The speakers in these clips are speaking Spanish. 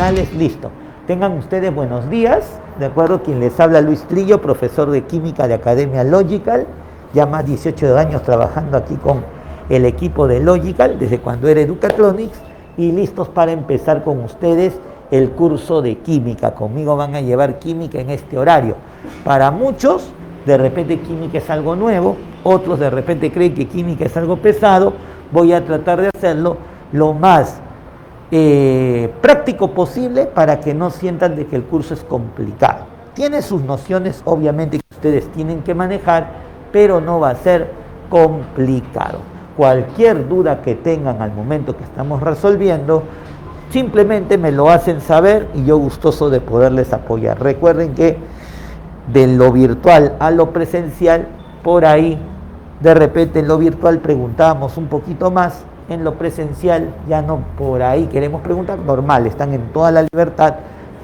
radicales, listo. Tengan ustedes buenos días, ¿de acuerdo? Quien les habla, Luis Trillo, profesor de Química de Academia Logical, ya más 18 años trabajando aquí con el equipo de Logical, desde cuando era Educatronics, y listos para empezar con ustedes el curso de Química. Conmigo van a llevar Química en este horario. Para muchos, de repente Química es algo nuevo, otros de repente creen que Química es algo pesado. Voy a tratar de hacerlo lo más práctico posible para que no sientan de que el curso es complicado. Tiene sus nociones, obviamente, que ustedes tienen que manejar, pero no va a ser complicado. Cualquier duda que tengan al momento que estamos resolviendo, simplemente me lo hacen saber y yo gustoso de poderles apoyar. Recuerden que de lo virtual a lo presencial, por ahí, de repente en lo virtual preguntábamos un poquito más, en lo presencial ya no por ahí queremos preguntar, normal, están en toda la libertad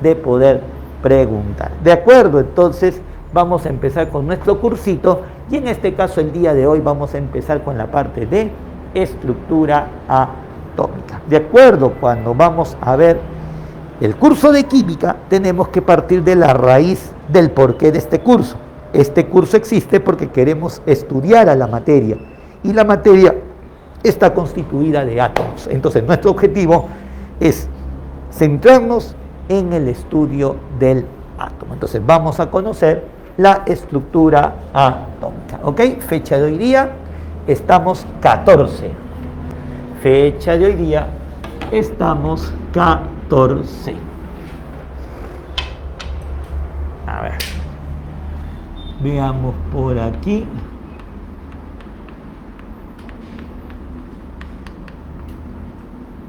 de poder preguntar. De acuerdo, entonces vamos a empezar con nuestro cursito y en este caso el día de hoy vamos a empezar con la parte de estructura atómica. De acuerdo, cuando vamos a ver el curso de química tenemos que partir de la raíz del porqué de este curso. Este curso existe porque queremos estudiar a la materia y la materia está constituida de átomos. Entonces nuestro objetivo es centrarnos en el estudio del átomo. Entonces vamos a conocer la estructura atómica. ¿Ok? Fecha de hoy día, estamos 14. Fecha de hoy día, estamos 14. A ver. Veamos por aquí.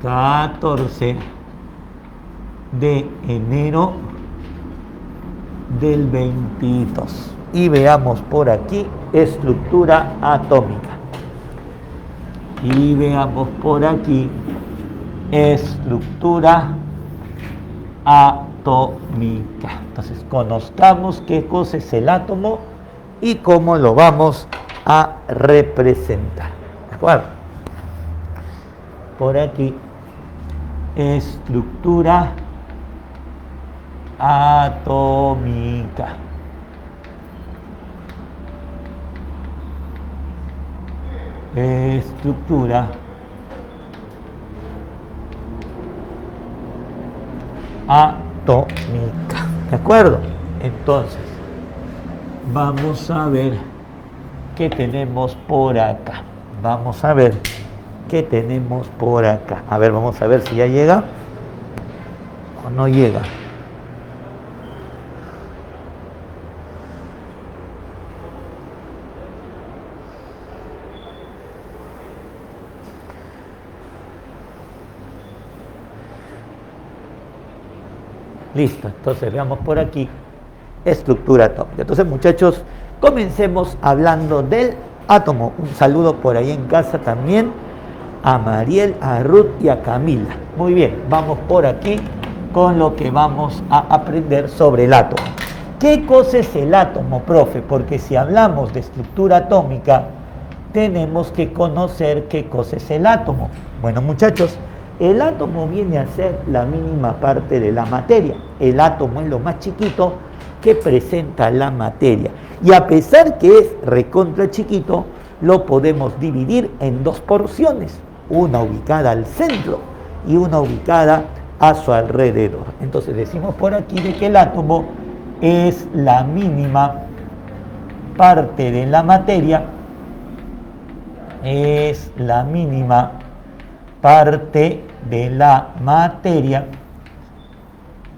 14 de enero del 22. Y veamos por aquí estructura atómica. Y veamos por aquí estructura atómica. Entonces, conozcamos qué cosa es el átomo y cómo lo vamos a representar. ¿De acuerdo? Por aquí, estructura atómica. Estructura atómica. ¿De acuerdo? Entonces, vamos a ver qué tenemos por acá. Vamos a ver qué tenemos por acá. A ver, vamos a ver si ya llega o no llega. Listo, entonces veamos por aquí estructura atómica. Entonces, muchachos, comencemos hablando del átomo. Un saludo por ahí en casa también a Mariel, a Ruth y a Camila. Muy bien, vamos por aquí con lo que vamos a aprender sobre el átomo. ¿Qué cosa es el átomo, profe? Porque si hablamos de estructura atómica, tenemos que conocer qué cosa es el átomo. Bueno, muchachos, el átomo viene a ser la mínima parte de la materia. El átomo es lo más chiquito que presenta la materia. Y a pesar que es recontra chiquito, lo podemos dividir en dos porciones. Una ubicada al centro y una ubicada a su alrededor. Entonces decimos por aquí de que el átomo es la mínima parte de la materia. Es la mínima parte de la materia.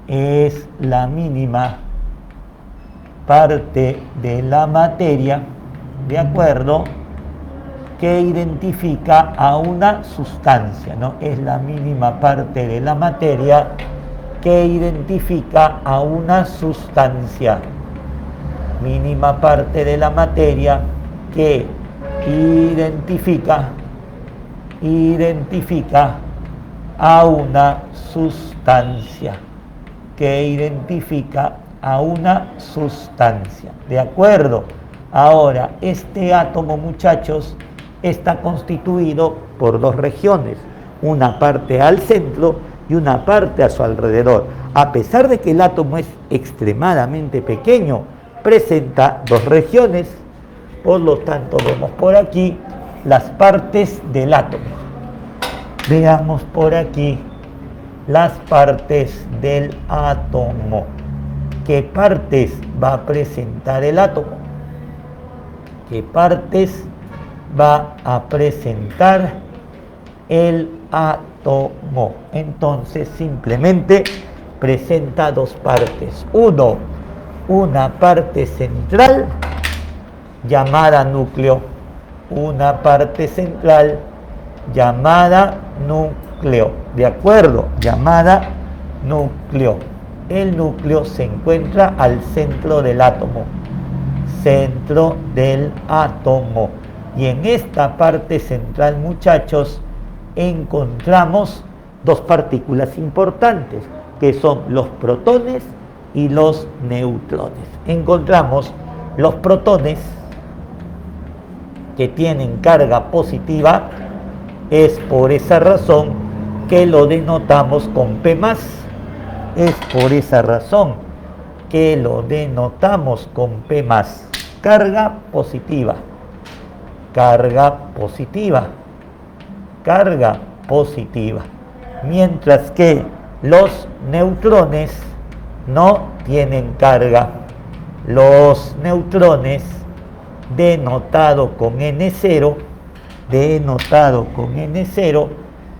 Es la mínima parte de la materia, ¿de acuerdo? Que identifica a una sustancia, ¿no? Es la mínima parte de la materia que identifica a una sustancia. Mínima parte de la materia que identifica a una sustancia. Que identifica a una sustancia. ¿De acuerdo? Ahora, este átomo, muchachos, está constituido por dos regiones, una parte al centro y una parte a su alrededor. A pesar de que el átomo es extremadamente pequeño, presenta dos regiones. Por lo tanto, vemos por aquí las partes del átomo. Veamos por aquí las partes del átomo. ¿Qué partes va a presentar el átomo? ¿Qué partes va a presentar el átomo? Entonces, simplemente presenta dos partes. Una parte central llamada núcleo. Una parte central llamada núcleo. ¿De acuerdo? Llamada núcleo. El núcleo se encuentra al centro del átomo. Centro del átomo. Y en esta parte central, muchachos, encontramos dos partículas importantes, que son los protones y los neutrones. Encontramos los protones, que tienen carga positiva. Es por esa razón que lo denotamos con P+. Es por esa razón que lo denotamos con P+. Carga positiva. Carga positiva. Carga positiva. Mientras que los neutrones no tienen carga. Los neutrones, denotado con N0,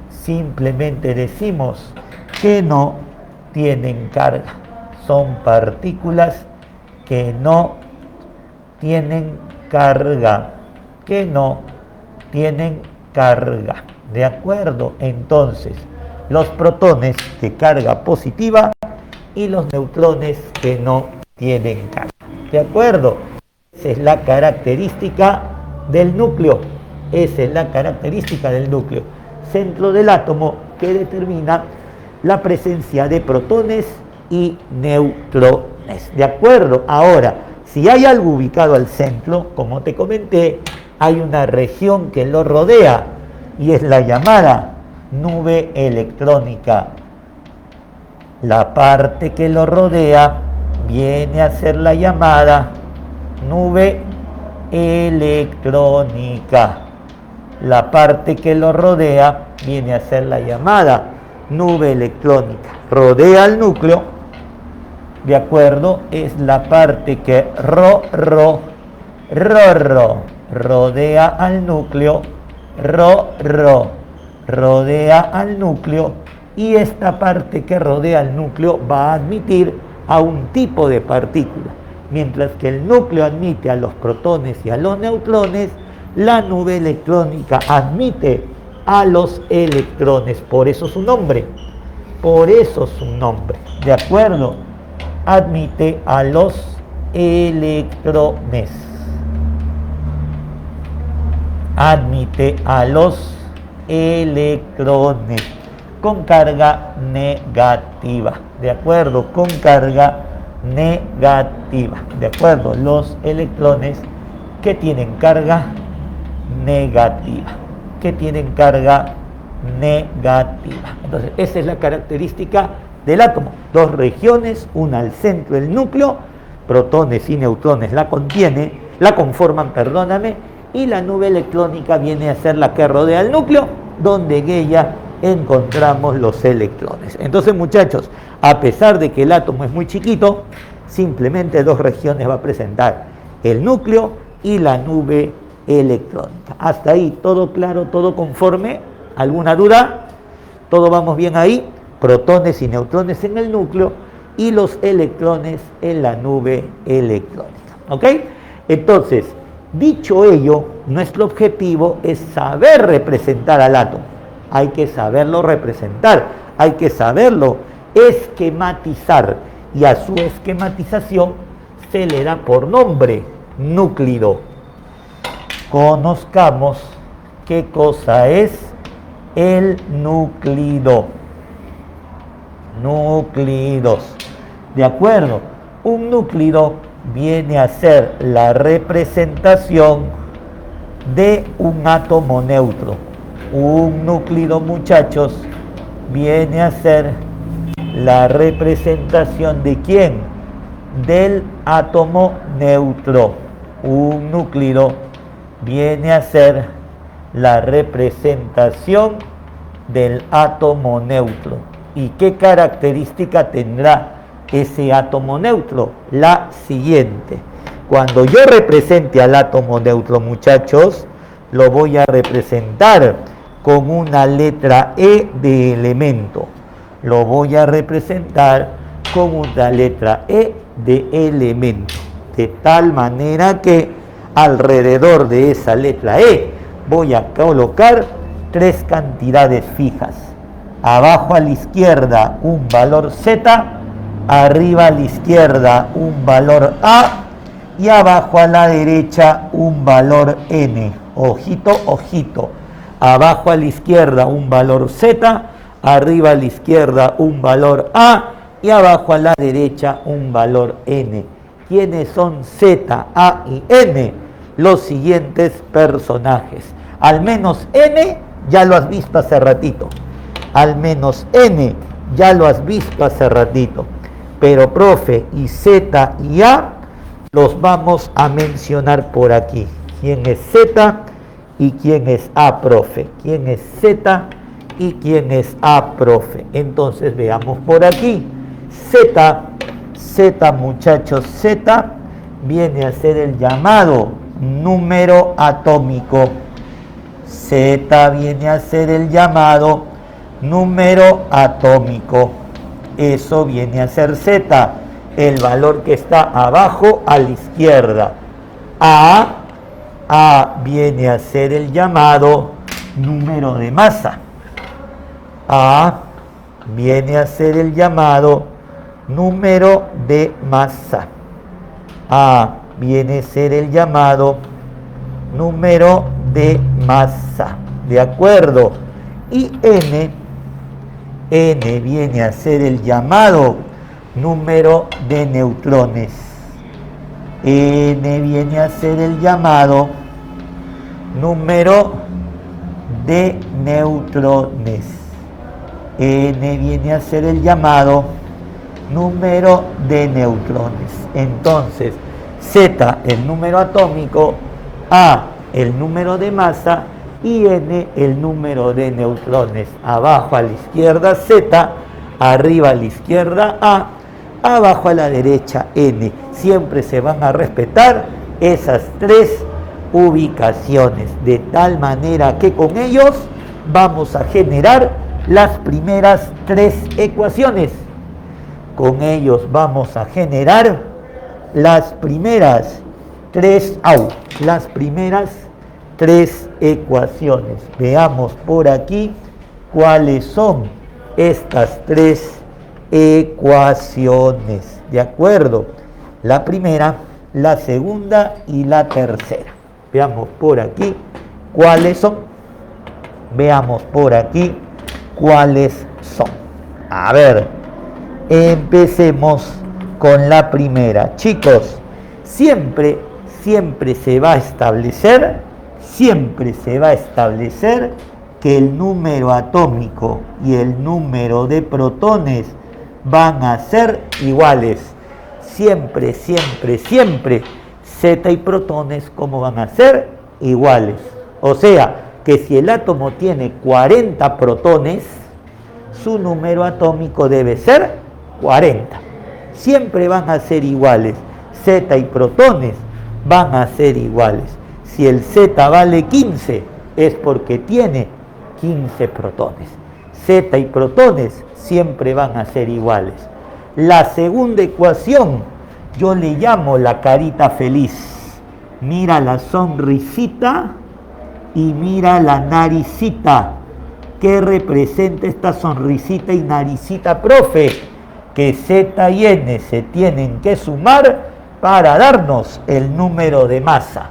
simplemente decimos que no tienen carga. Son partículas que no tienen carga. Que no tienen carga. ¿De acuerdo? Entonces, los protones de carga positiva y los neutrones que no tienen carga. ¿De acuerdo? Esa es la característica del núcleo. Esa es la característica del núcleo. Centro del átomo, que determina la presencia de protones y neutrones. ¿De acuerdo? Ahora, si hay algo ubicado al centro, como te comenté, hay una región que lo rodea y es la llamada nube electrónica. La parte que lo rodea viene a ser la llamada nube electrónica. La parte que lo rodea viene a ser la llamada nube electrónica. Rodea al núcleo, ¿de acuerdo? Es la parte que rodea al núcleo, rodea al núcleo, y esta parte que rodea al núcleo va a admitir a un tipo de partícula. Mientras que el núcleo admite a los protones y a los neutrones, la nube electrónica admite a los electrones. Por eso su nombre. Por eso su nombre. ¿De acuerdo? Admite a los electrones. Admite a los electrones con carga negativa. ¿De acuerdo? Con carga negativa. ¿De acuerdo? Los electrones que tienen carga negativa. Que tienen carga negativa. Entonces, esa es la característica del átomo. Dos regiones, una al centro del núcleo, protones y neutrones la conforman, y la nube electrónica viene a ser la que rodea el núcleo, donde en ella encontramos los electrones. Entonces, muchachos, a pesar de que el átomo es muy chiquito, simplemente dos regiones va a presentar: el núcleo y la nube electrónica. Hasta ahí, todo claro, todo conforme. ¿Alguna duda? ¿Todo vamos bien ahí? Protones y neutrones en el núcleo y los electrones en la nube electrónica. ¿Ok? Entonces, dicho ello, nuestro objetivo es saber representar al átomo. Hay que saberlo representar, hay que saberlo esquematizar, y a su esquematización se le da por nombre núclido. Conozcamos qué cosa es el núclido. Núclidos. ¿De acuerdo? Un núclido viene a ser la representación de un átomo neutro. Un núclido, muchachos, viene a ser la representación de ¿quién? Del átomo neutro. Un núcleo viene a ser la representación del átomo neutro. ¿Y qué característica tendrá ese átomo neutro? La siguiente. Cuando yo represente al átomo neutro, muchachos, lo voy a representar con una letra E de elemento. Lo voy a representar con una letra E de elemento. De tal manera que alrededor de esa letra E voy a colocar tres cantidades fijas. Abajo a la izquierda un valor Z, arriba a la izquierda un valor A y abajo a la derecha un valor N. Ojito, ojito. Abajo a la izquierda un valor Z, arriba a la izquierda un valor A y abajo a la derecha un valor N. ¿Quiénes son Z, A y N? Los siguientes personajes. Al menos N ya lo has visto hace ratito. Al menos N ya lo has visto hace ratito. Pero, profe, y Z y A los vamos a mencionar por aquí. ¿Quién es Z y quién es A, profe? ¿Quién es Z y quién es A, profe? Entonces veamos por aquí. Z, muchachos, Z viene a ser el llamado número atómico. Z viene a ser el llamado número atómico. Eso viene a ser Z, el valor que está abajo a la izquierda. A viene a ser el llamado número de masa. A viene a ser el llamado número de masa. A viene a ser el llamado número de masa. ¿De acuerdo? Y N viene a ser el llamado número de neutrones. N viene a ser el llamado número de neutrones. N viene a ser el llamado número de neutrones. Entonces, Z, el número atómico, A, el número de masa, y N, el número de neutrones. Abajo a la izquierda Z, arriba a la izquierda A, abajo a la derecha N. Siempre se van a respetar esas tres ubicaciones, de tal manera que con ellos vamos a generar las primeras tres ecuaciones. Con ellos vamos a generar las primeras tres ecuaciones. Veamos por aquí cuáles son estas tres ecuaciones. ¿De acuerdo? La primera, la segunda y la tercera. Veamos por aquí cuáles son. Veamos por aquí cuáles son. A ver, empecemos con la primera. Chicos, siempre se va a establecer que el número atómico y el número de protones van a ser iguales. Siempre Z y protones, ¿cómo van a ser? Iguales. O sea, que si el átomo tiene 40 protones, su número atómico debe ser 40. Siempre van a ser iguales. Z y protones van a ser iguales. Si el Z vale 15, es porque tiene 15 protones. Z y protones siempre van a ser iguales. La segunda ecuación yo le llamo la carita feliz. Mira la sonrisita y mira la naricita. ¿Qué representa esta sonrisita y naricita, profe? Que Z y N se tienen que sumar para darnos el número de masa.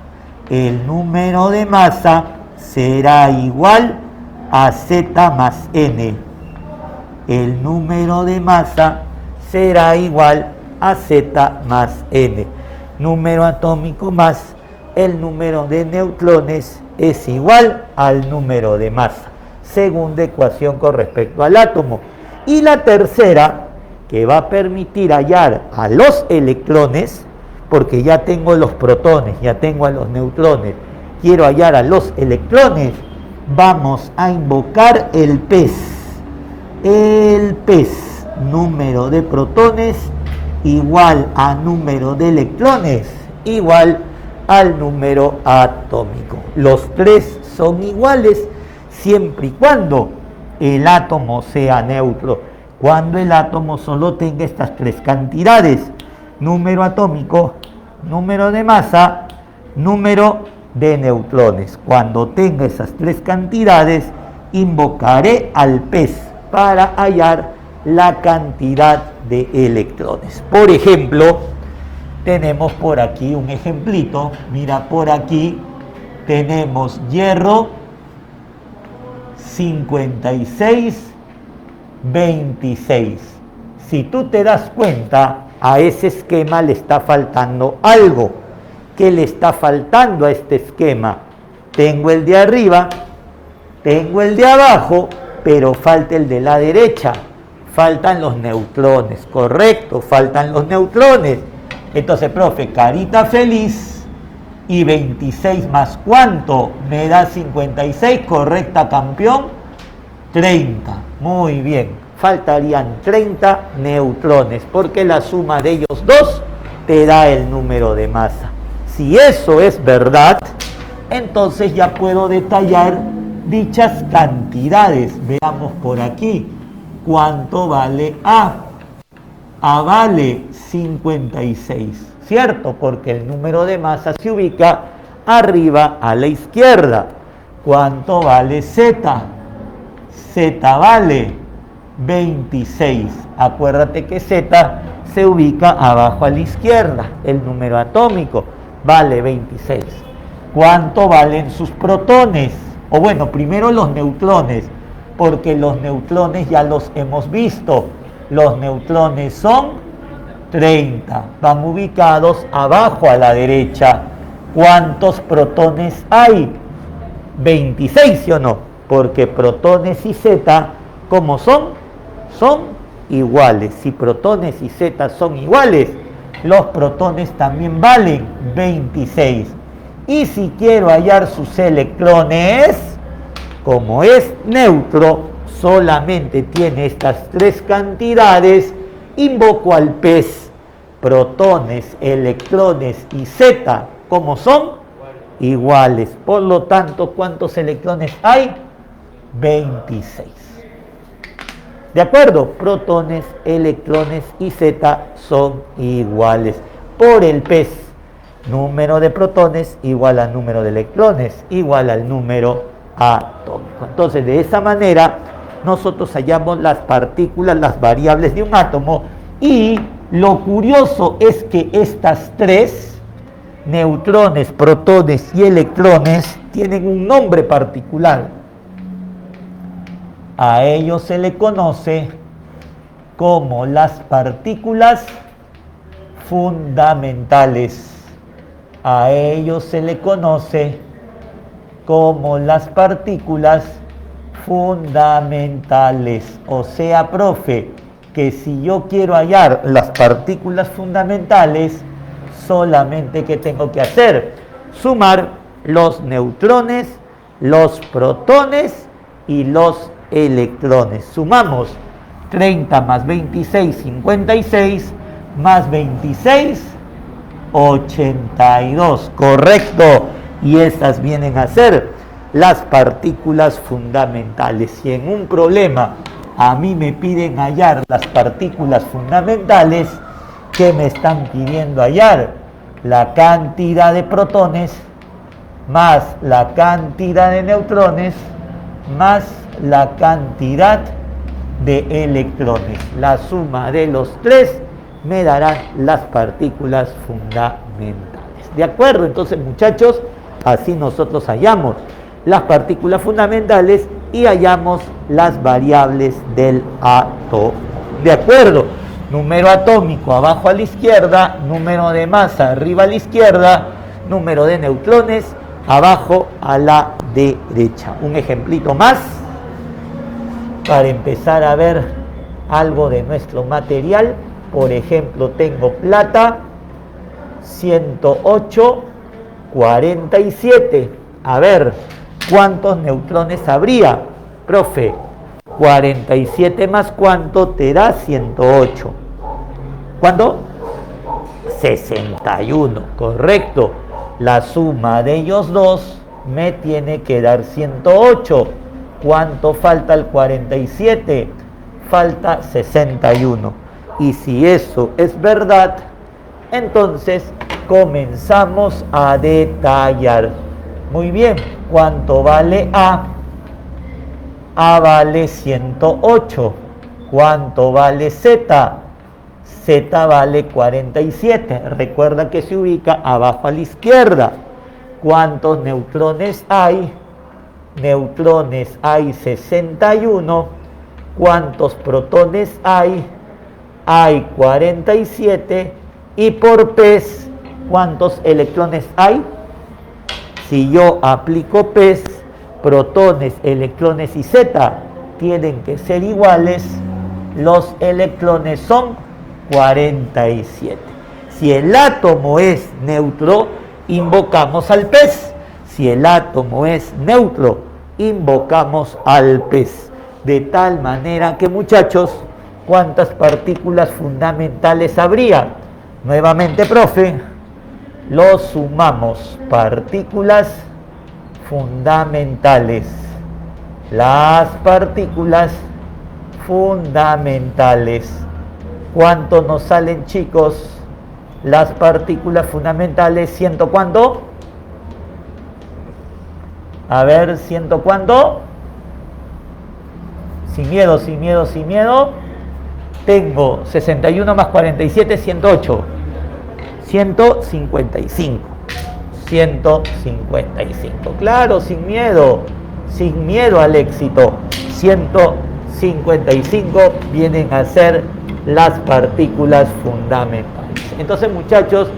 El número de masa será igual a Z más N. El número de masa será igual a Z más N. Número atómico más el número de neutrones es igual al número de masa. segunda ecuación con respecto al átomo. Y la tercera, que va a permitir hallar a los electrones, porque ya tengo los protones, ya tengo a los neutrones, quiero hallar a los electrones, vamos a invocar el PES. El PES, número de protones igual a número de electrones igual al número atómico. Los tres son iguales siempre y cuando el átomo sea neutro. Cuando el átomo solo tenga estas tres cantidades: número atómico, número de masa, número de neutrones. Cuando tenga esas tres cantidades, invocaré al PES para hallar la cantidad de electrones. Por ejemplo, tenemos por aquí un ejemplito. Mira, por aquí tenemos hierro 56, 26. Si tú te das cuenta, a ese esquema le está faltando algo. ¿Qué le está faltando a este esquema? Tengo el de arriba, tengo el de abajo, pero falta el de la derecha. Faltan los neutrones, correcto, faltan los neutrones. Entonces, profe, carita feliz, y 26 más ¿cuánto? Me da 56, correcta, campeón, 30. Muy bien, faltarían 30 neutrones, porque la suma de ellos dos te da el número de masa. Si eso es verdad, entonces ya puedo detallar dichas cantidades. Veamos por aquí. ¿Cuánto vale A? A vale 56, ¿cierto? Porque el número de masa se ubica arriba a la izquierda. ¿Cuánto vale Z? Z vale 26. Acuérdate que Z se ubica abajo a la izquierda. El número atómico vale 26. ¿Cuánto valen sus protones? O bueno, primero los neutrones, porque los neutrones ya los hemos visto. Los neutrones son 30. Van ubicados abajo a la derecha. ¿Cuántos protones hay? 26, ¿sí o no? Porque protones y Z, ¿cómo son? Son iguales. Si protones y Z son iguales, los protones también valen 26. Y si quiero hallar sus electrones, como es neutro, solamente tiene estas tres cantidades, invoco al PES. Protones, electrones y Z, ¿cómo son? Iguales. Por lo tanto, ¿cuántos electrones hay? 26. ¿De acuerdo? Protones, electrones y Z son iguales. Por el PES, número de protones igual al número de electrones igual al número atómico. Entonces, de esa manera, nosotros hallamos las partículas, las variables de un átomo, y lo curioso es que estas tres, neutrones, protones y electrones, tienen un nombre particular. A ellos se le conoce como las partículas fundamentales. A ellos se le conoce como las partículas fundamentales. O sea, profe, que si yo quiero hallar las partículas fundamentales, solamente ¿qué tengo que hacer? Sumar los neutrones, los protones y los electrones. Sumamos 30 más 26, 56, más 26, 82. Correcto. Y estas vienen a ser las partículas fundamentales. Si en un problema a mí me piden hallar las partículas fundamentales, ¿qué me están pidiendo hallar? La cantidad de protones más la cantidad de neutrones más la cantidad de electrones. La suma de los tres me darán las partículas fundamentales. ¿De acuerdo? Entonces, muchachos, así nosotros hallamos las partículas fundamentales y hallamos las variables del átomo. ¿De acuerdo? Número atómico abajo a la izquierda, número de masa arriba a la izquierda, número de neutrones abajo a la derecha. Un ejemplito más. para empezar a ver algo de nuestro material. Por ejemplo, tengo plata, 108, 47. A ver, ¿cuántos neutrones habría? Profe, 47 más ¿cuánto te da? 108. ¿Cuánto? 61, correcto. La suma de ellos dos me tiene que dar 108. ¿Cuánto falta al 47? Falta 61. Y si eso es verdad, entonces comenzamos a detallar. Muy bien, ¿cuánto vale A? A vale 108. ¿Cuánto vale Z? Z vale 47. Recuerda que se ubica abajo a la izquierda. ¿Cuántos neutrones hay? Neutrones hay 61. ¿Cuántos protones hay? Hay 47. Y por PES, ¿cuántos electrones hay? Si yo aplico PES, protones, electrones y Z tienen que ser iguales. Los electrones son 47. Si el átomo es neutro, invocamos al PES. Si el átomo es neutro, invocamos al PES. De tal manera que, muchachos, ¿cuántas partículas fundamentales habría? Nuevamente, profe, lo sumamos. Partículas fundamentales. Las partículas fundamentales. ¿Cuánto nos salen, chicos? Las partículas fundamentales, ¿ciento cuánto? A ver, ¿ciento cuánto? Sin miedo, sin miedo, sin miedo. Tengo 61 más 47, 108. 155. 155. Claro, sin miedo. Sin miedo al éxito. 155 vienen a ser las partículas fundamentales. Entonces, muchachos,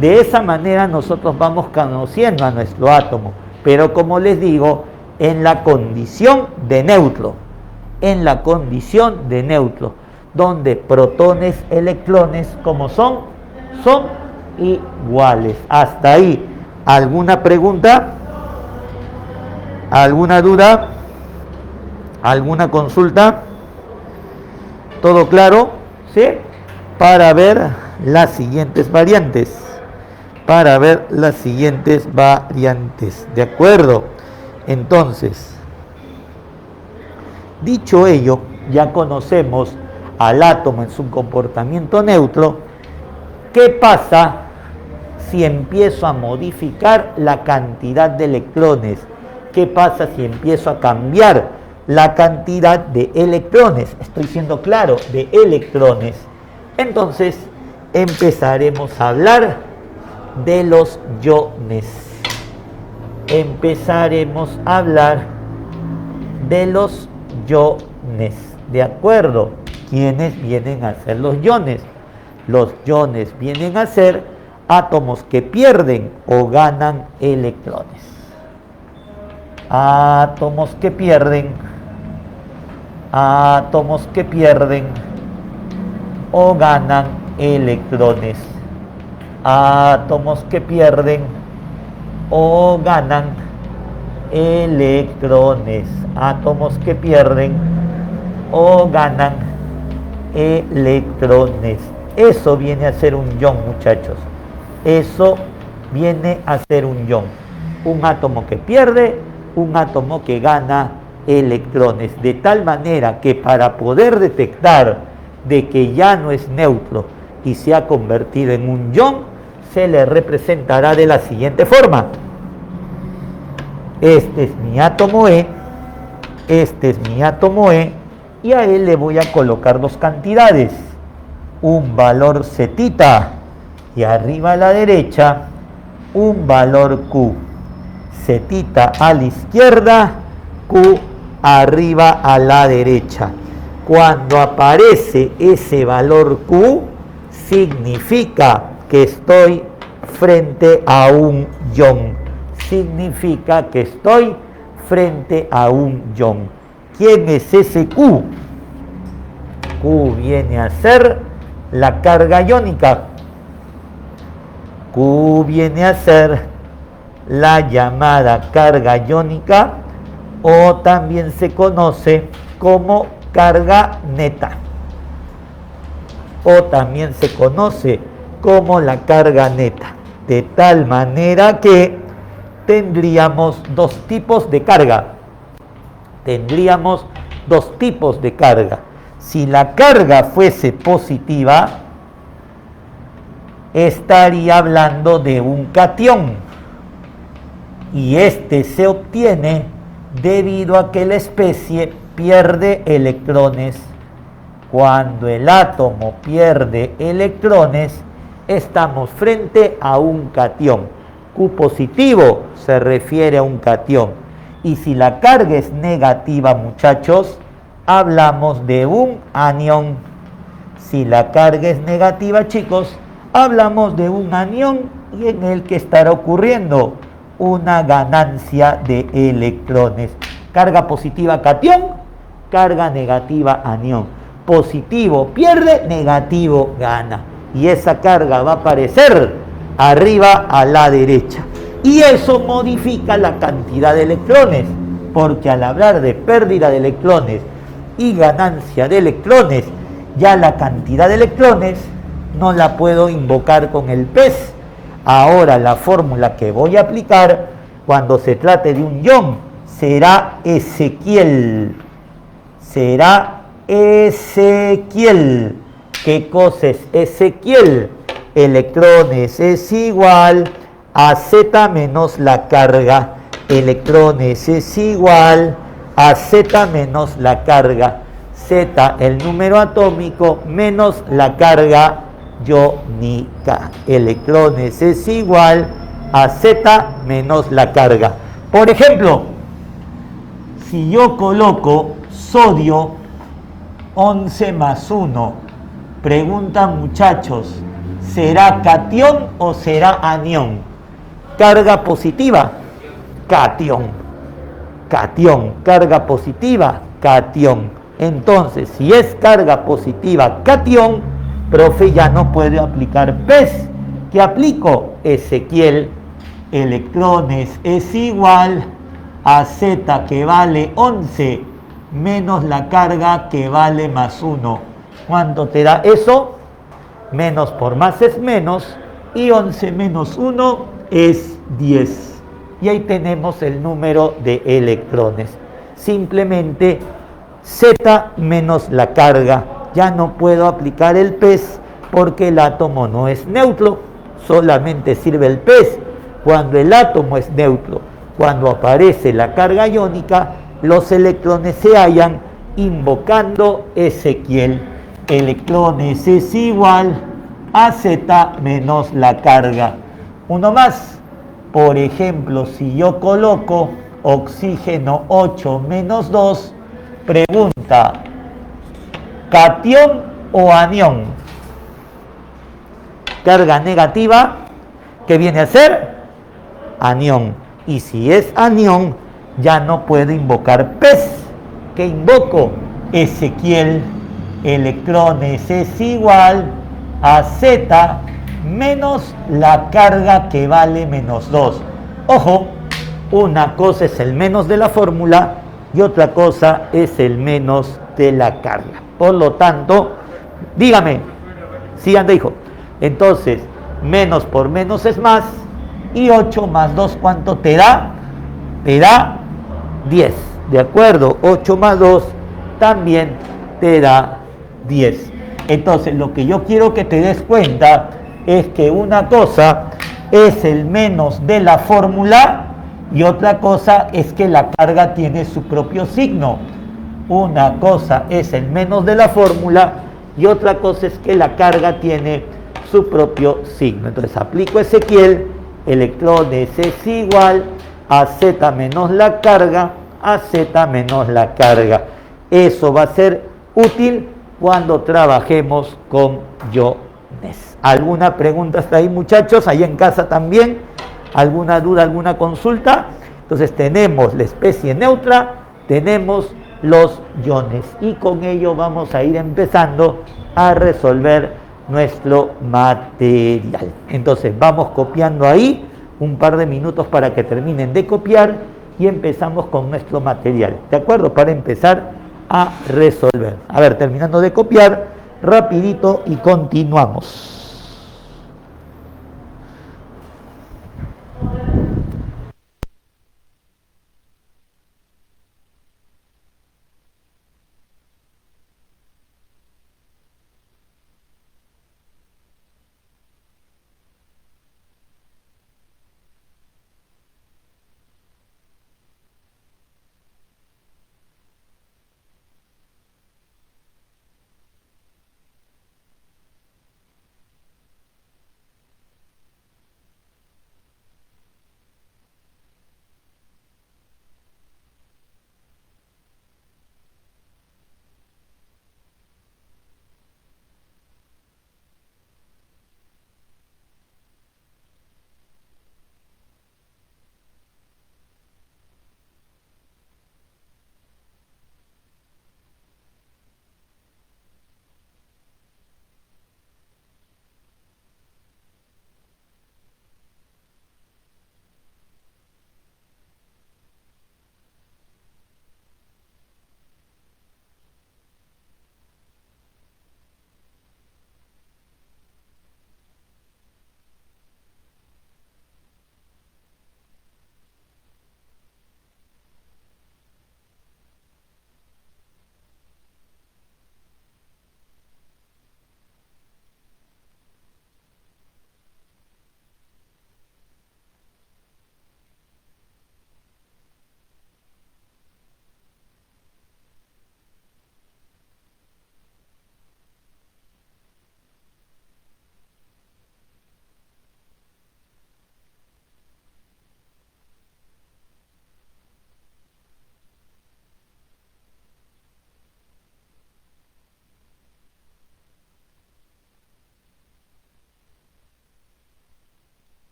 de esa manera nosotros vamos conociendo a nuestro átomo. Pero como les digo, en la condición de neutro. En la condición de neutro, donde protones, electrones, como son iguales. Hasta ahí. ¿Alguna pregunta? ¿Alguna duda? ¿Alguna consulta? ¿Todo claro? ¿Sí? Para ver las siguientes variantes. Para ver las siguientes variantes. ¿De acuerdo? Entonces, dicho ello, ya conocemos al átomo en su comportamiento neutro. ¿Qué pasa si empiezo a modificar la cantidad de electrones? ¿Qué pasa si empiezo a cambiar la cantidad de electrones? Estoy siendo claro, de electrones. Entonces empezaremos a hablar de los iones. Empezaremos a hablar de los iones. ¿De acuerdo? ¿Quiénes vienen a ser los iones? Los iones vienen a ser átomos que pierden o ganan electrones. Átomos que pierden o ganan electrones. Átomos que pierden o ganan electrones. Átomos que pierden o ganan electrones. Eso viene a ser un ion, muchachos. Eso viene a ser un ion. Un átomo que pierde, un átomo que gana electrones. De tal manera que para poder detectar de que ya no es neutro y se ha convertido en un ion, se le representará de la siguiente forma. Este es mi átomo E. Este es mi átomo E. Y a él le voy a colocar dos cantidades. Un valor Z y arriba a la derecha un valor Q. Z a la izquierda, Q arriba a la derecha. Cuando aparece ese valor Q, significa que estoy frente a un ion. Significa que estoy frente a un ion. ¿Quién es ese Q? Q viene a ser la carga iónica. Q viene a ser la llamada carga iónica, o también se conoce como carga neta, o también se conoce como la carga neta, de tal manera que tendríamos dos tipos de carga. Tendríamos dos tipos de carga. Si la carga fuese positiva, estaría hablando de un catión, y este se obtiene debido a que la especie pierde electrones. Cuando el átomo pierde electrones, estamos frente a un catión. Q positivo se refiere a un catión. Y si la carga es negativa, muchachos, hablamos de un anión. Si la carga es negativa, chicos, hablamos de un anión, y en el que estará ocurriendo una ganancia de electrones. Carga positiva, catión; carga negativa, anión. Positivo pierde, negativo gana. Y esa carga va a aparecer arriba a la derecha. Y eso modifica la cantidad de electrones, porque al hablar de pérdida de electrones y ganancia de electrones, ya la cantidad de electrones no la puedo invocar con el PES. Ahora la fórmula que voy a aplicar cuando se trate de un ion será Ezequiel. Será Ezequiel. ¿Qué cosa es Ezequiel? Electrones es igual a Z menos la carga. Electrones es igual a Z menos la carga. Z, el número atómico, menos la carga iónica. Electrones es igual a Z menos la carga. Por ejemplo, si yo coloco sodio 11 más 1, preguntan muchachos, ¿será catión o será anión? Carga positiva, catión. Catión. Carga positiva, catión. Entonces, si es carga positiva, catión, profe, ya no puede aplicar PES. ¿Qué aplico? Ezequiel. Electrones es igual a Z, que vale 11, menos la carga, que vale más 1. ¿Cuánto te da eso? Menos por más es menos, y 11 menos 1 es 10. Y ahí tenemos el número de electrones. Simplemente Z menos la carga. Ya no puedo aplicar el PES porque el átomo no es neutro. Solamente sirve el PES cuando el átomo es neutro. Cuando aparece la carga iónica, los electrones se hallan invocando Ezequiel. Electrones es igual a Z menos la carga. Uno más. Por ejemplo, si yo coloco oxígeno 8 menos 2, pregunta, ¿catión o anión? Carga negativa, ¿qué viene a ser? Anión. Y si es anión, ya no puedo invocar PES. ¿Qué invoco? Ezequiel. Electrones es igual a Z menos la carga, que vale menos 2. Ojo, una cosa es el menos de la fórmula y otra cosa es el menos de la carga. Por lo tanto, dígame, sí, anda, hijo. Entonces, menos por menos es más, y 8 más 2, ¿cuánto te da? Te da 10. ¿De acuerdo? 8 más 2 también te da 10. Entonces, lo que yo quiero que te des cuenta es que una cosa es el menos de la fórmula y otra cosa es que la carga tiene su propio signo. Una cosa es el menos de la fórmula y otra cosa es que la carga tiene su propio signo. Entonces aplico Ezequiel, electrones es igual a Z menos la carga, a Z menos la carga. Eso va a ser útil cuando trabajemos con iones. ¿Alguna pregunta hasta ahí, muchachos? Ahí en casa también. ¿Alguna duda, alguna consulta? Entonces tenemos la especie neutra, tenemos los iones. Y con ello vamos a ir empezando a resolver nuestro material. Entonces vamos copiando ahí un par de minutos para que terminen de copiar y empezamos con nuestro material. ¿De acuerdo? Para empezar a resolver. A ver, terminando de copiar, rapidito y continuamos.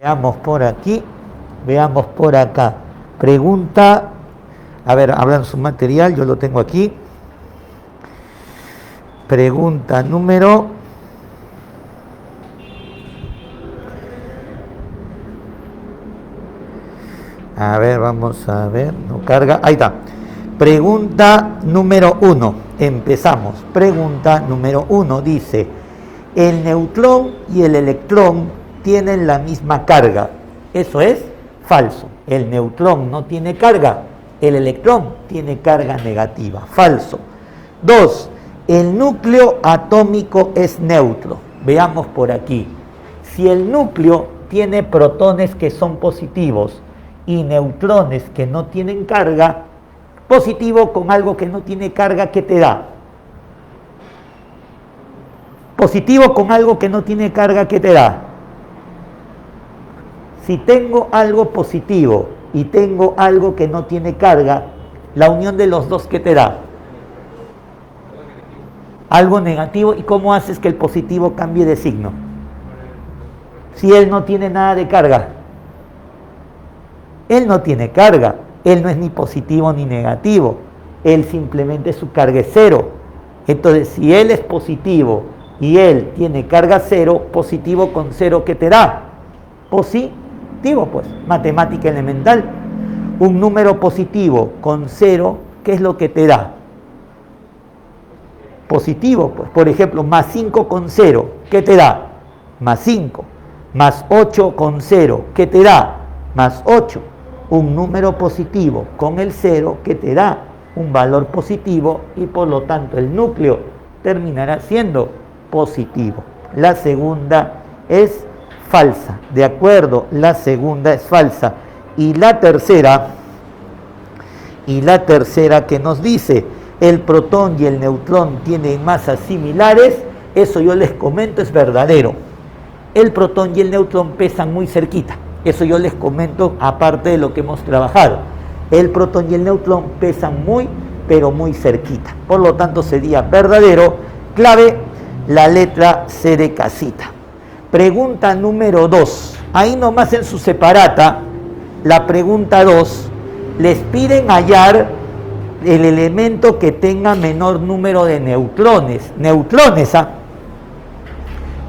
Veamos por aquí, veamos por acá. Pregunta, a ver, hablan su material, yo lo tengo aquí. Pregunta número... A ver, vamos a ver, no carga, ahí está. Pregunta número 1, empezamos. Pregunta número 1 dice, el neutrón y el electrón tienen la misma carga. Eso es falso. El neutrón no tiene carga, el electrón tiene carga negativa. Falso. 2, el núcleo atómico es neutro. Veamos por aquí. Si el núcleo tiene protones que son positivos y neutrones que no tienen carga, positivo con algo que no tiene carga, ¿qué te da? Positivo con algo que no tiene carga, ¿qué te da? Si tengo algo positivo y tengo algo que no tiene carga, la unión de los dos, ¿qué te da? Algo negativo. ¿Y cómo haces que el positivo cambie de signo? Si él no tiene nada de carga. Él no tiene carga, él no es ni positivo ni negativo, él simplemente su carga es cero. Entonces, si él es positivo y él tiene carga cero, positivo con cero, ¿qué te da? Positivo, pues, matemática elemental. Un número positivo con cero, ¿qué es lo que te da? Positivo, pues, por ejemplo, más 5 con 0, ¿qué te da? Más 5. Más 8 con 0, ¿qué te da? Más 8. Un número positivo con el 0 que te da un valor positivo y por lo tanto el núcleo terminará siendo positivo. La segunda es falsa, ¿de acuerdo? La segunda es falsa. Y la tercera que nos dice, el protón y el neutrón tienen masas similares, eso yo les comento es verdadero. El protón y el neutrón pesan muy cerquita. Eso yo les comento aparte de lo que hemos trabajado. El protón y el neutrón pesan muy, pero muy cerquita. Por lo tanto sería verdadero. Clave, la letra C de casita. Pregunta número 2. Ahí nomás en su separata, la pregunta 2, les piden hallar el elemento que tenga menor número de neutrones. Neutrones, ¿ah?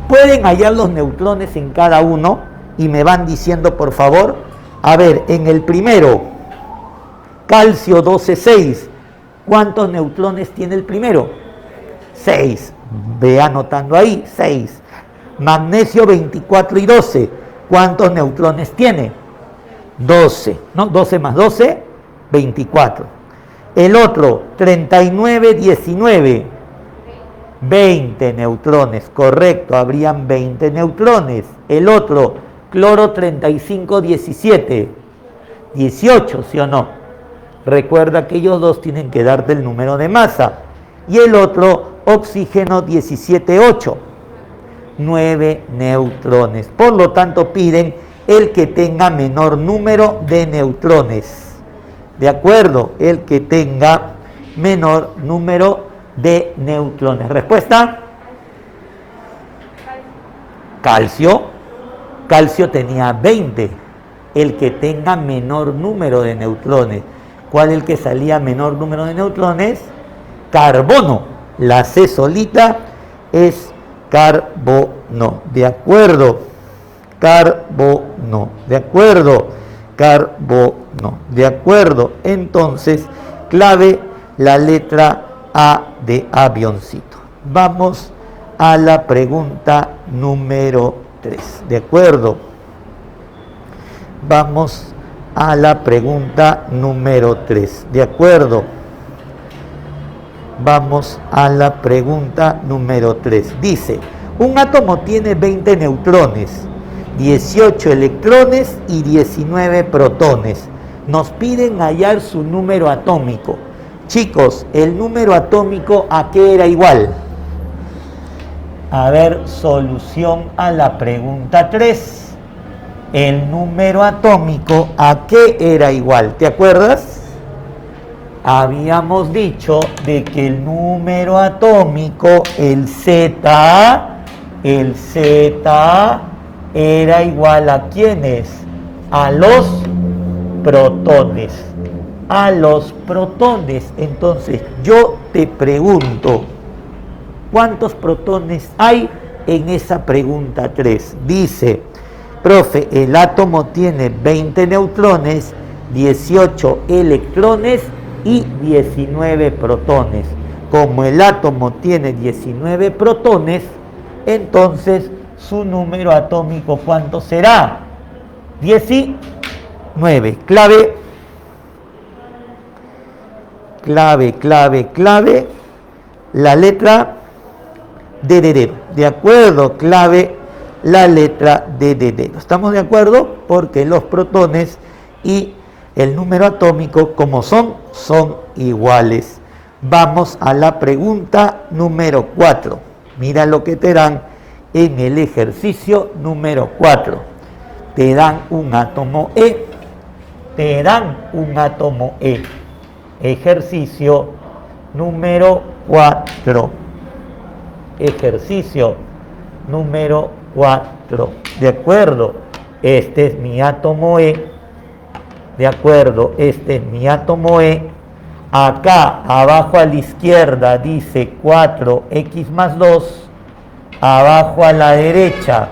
Pueden hallar los neutrones en cada uno. Y me van diciendo, por favor, a ver, en el primero, calcio 12,6, ¿cuántos neutrones tiene el primero? 6. Ve anotando ahí, 6. Magnesio 24 y 12, ¿cuántos neutrones tiene? 12, ¿no? 12 más 12, 24. El otro, 39, 19, 20 neutrones, correcto, habrían 20 neutrones. El otro, cloro 35, 17, 18, ¿sí o no? Recuerda que ellos dos tienen que darte el número de masa. Y el otro, oxígeno 17, 8, 9 neutrones. Por lo tanto, piden el que tenga menor número de neutrones. ¿De acuerdo? El que tenga menor número de neutrones. ¿Respuesta? Calcio. Calcio tenía 20, el que tenga menor número de neutrones. ¿Cuál es el que salía menor número de neutrones? Carbono. La C solita es carbono. ¿De acuerdo? Carbono. ¿De acuerdo? Carbono. ¿De acuerdo? Entonces, clave, la letra A de avioncito. Vamos a la pregunta número 3, ¿de acuerdo? Vamos a la pregunta número 3, ¿de acuerdo? Vamos a la pregunta número 3. Dice, un átomo tiene 20 neutrones, 18 electrones y 19 protones. Nos piden hallar su número atómico. Chicos, ¿el número atómico a qué era igual? A ver, solución a la pregunta 3. El número atómico, ¿a qué era igual? ¿Te acuerdas? Habíamos dicho de que el número atómico, el Z era igual a ¿quiénes? A los protones. A los protones. Entonces, yo te pregunto, ¿cuántos protones hay en esa pregunta 3? Dice, profe, el átomo tiene 20 neutrones, 18 electrones y 19 protones. Como el átomo tiene 19 protones, entonces su número atómico, ¿cuánto será? 19. Clave, la letra D de dedo. ¿De acuerdo? Clave, la letra D de dedo. ¿Estamos de acuerdo? Porque los protones y el número atómico, como son iguales. Vamos a la pregunta número 4. Mira lo que te dan en el ejercicio número 4. Te dan un átomo E. Ejercicio número 4. Ejercicio número 4. ¿De acuerdo? Este es mi átomo E. ¿De acuerdo? Este es mi átomo E. Acá, abajo a la izquierda, dice 4x más 2. Abajo a la derecha,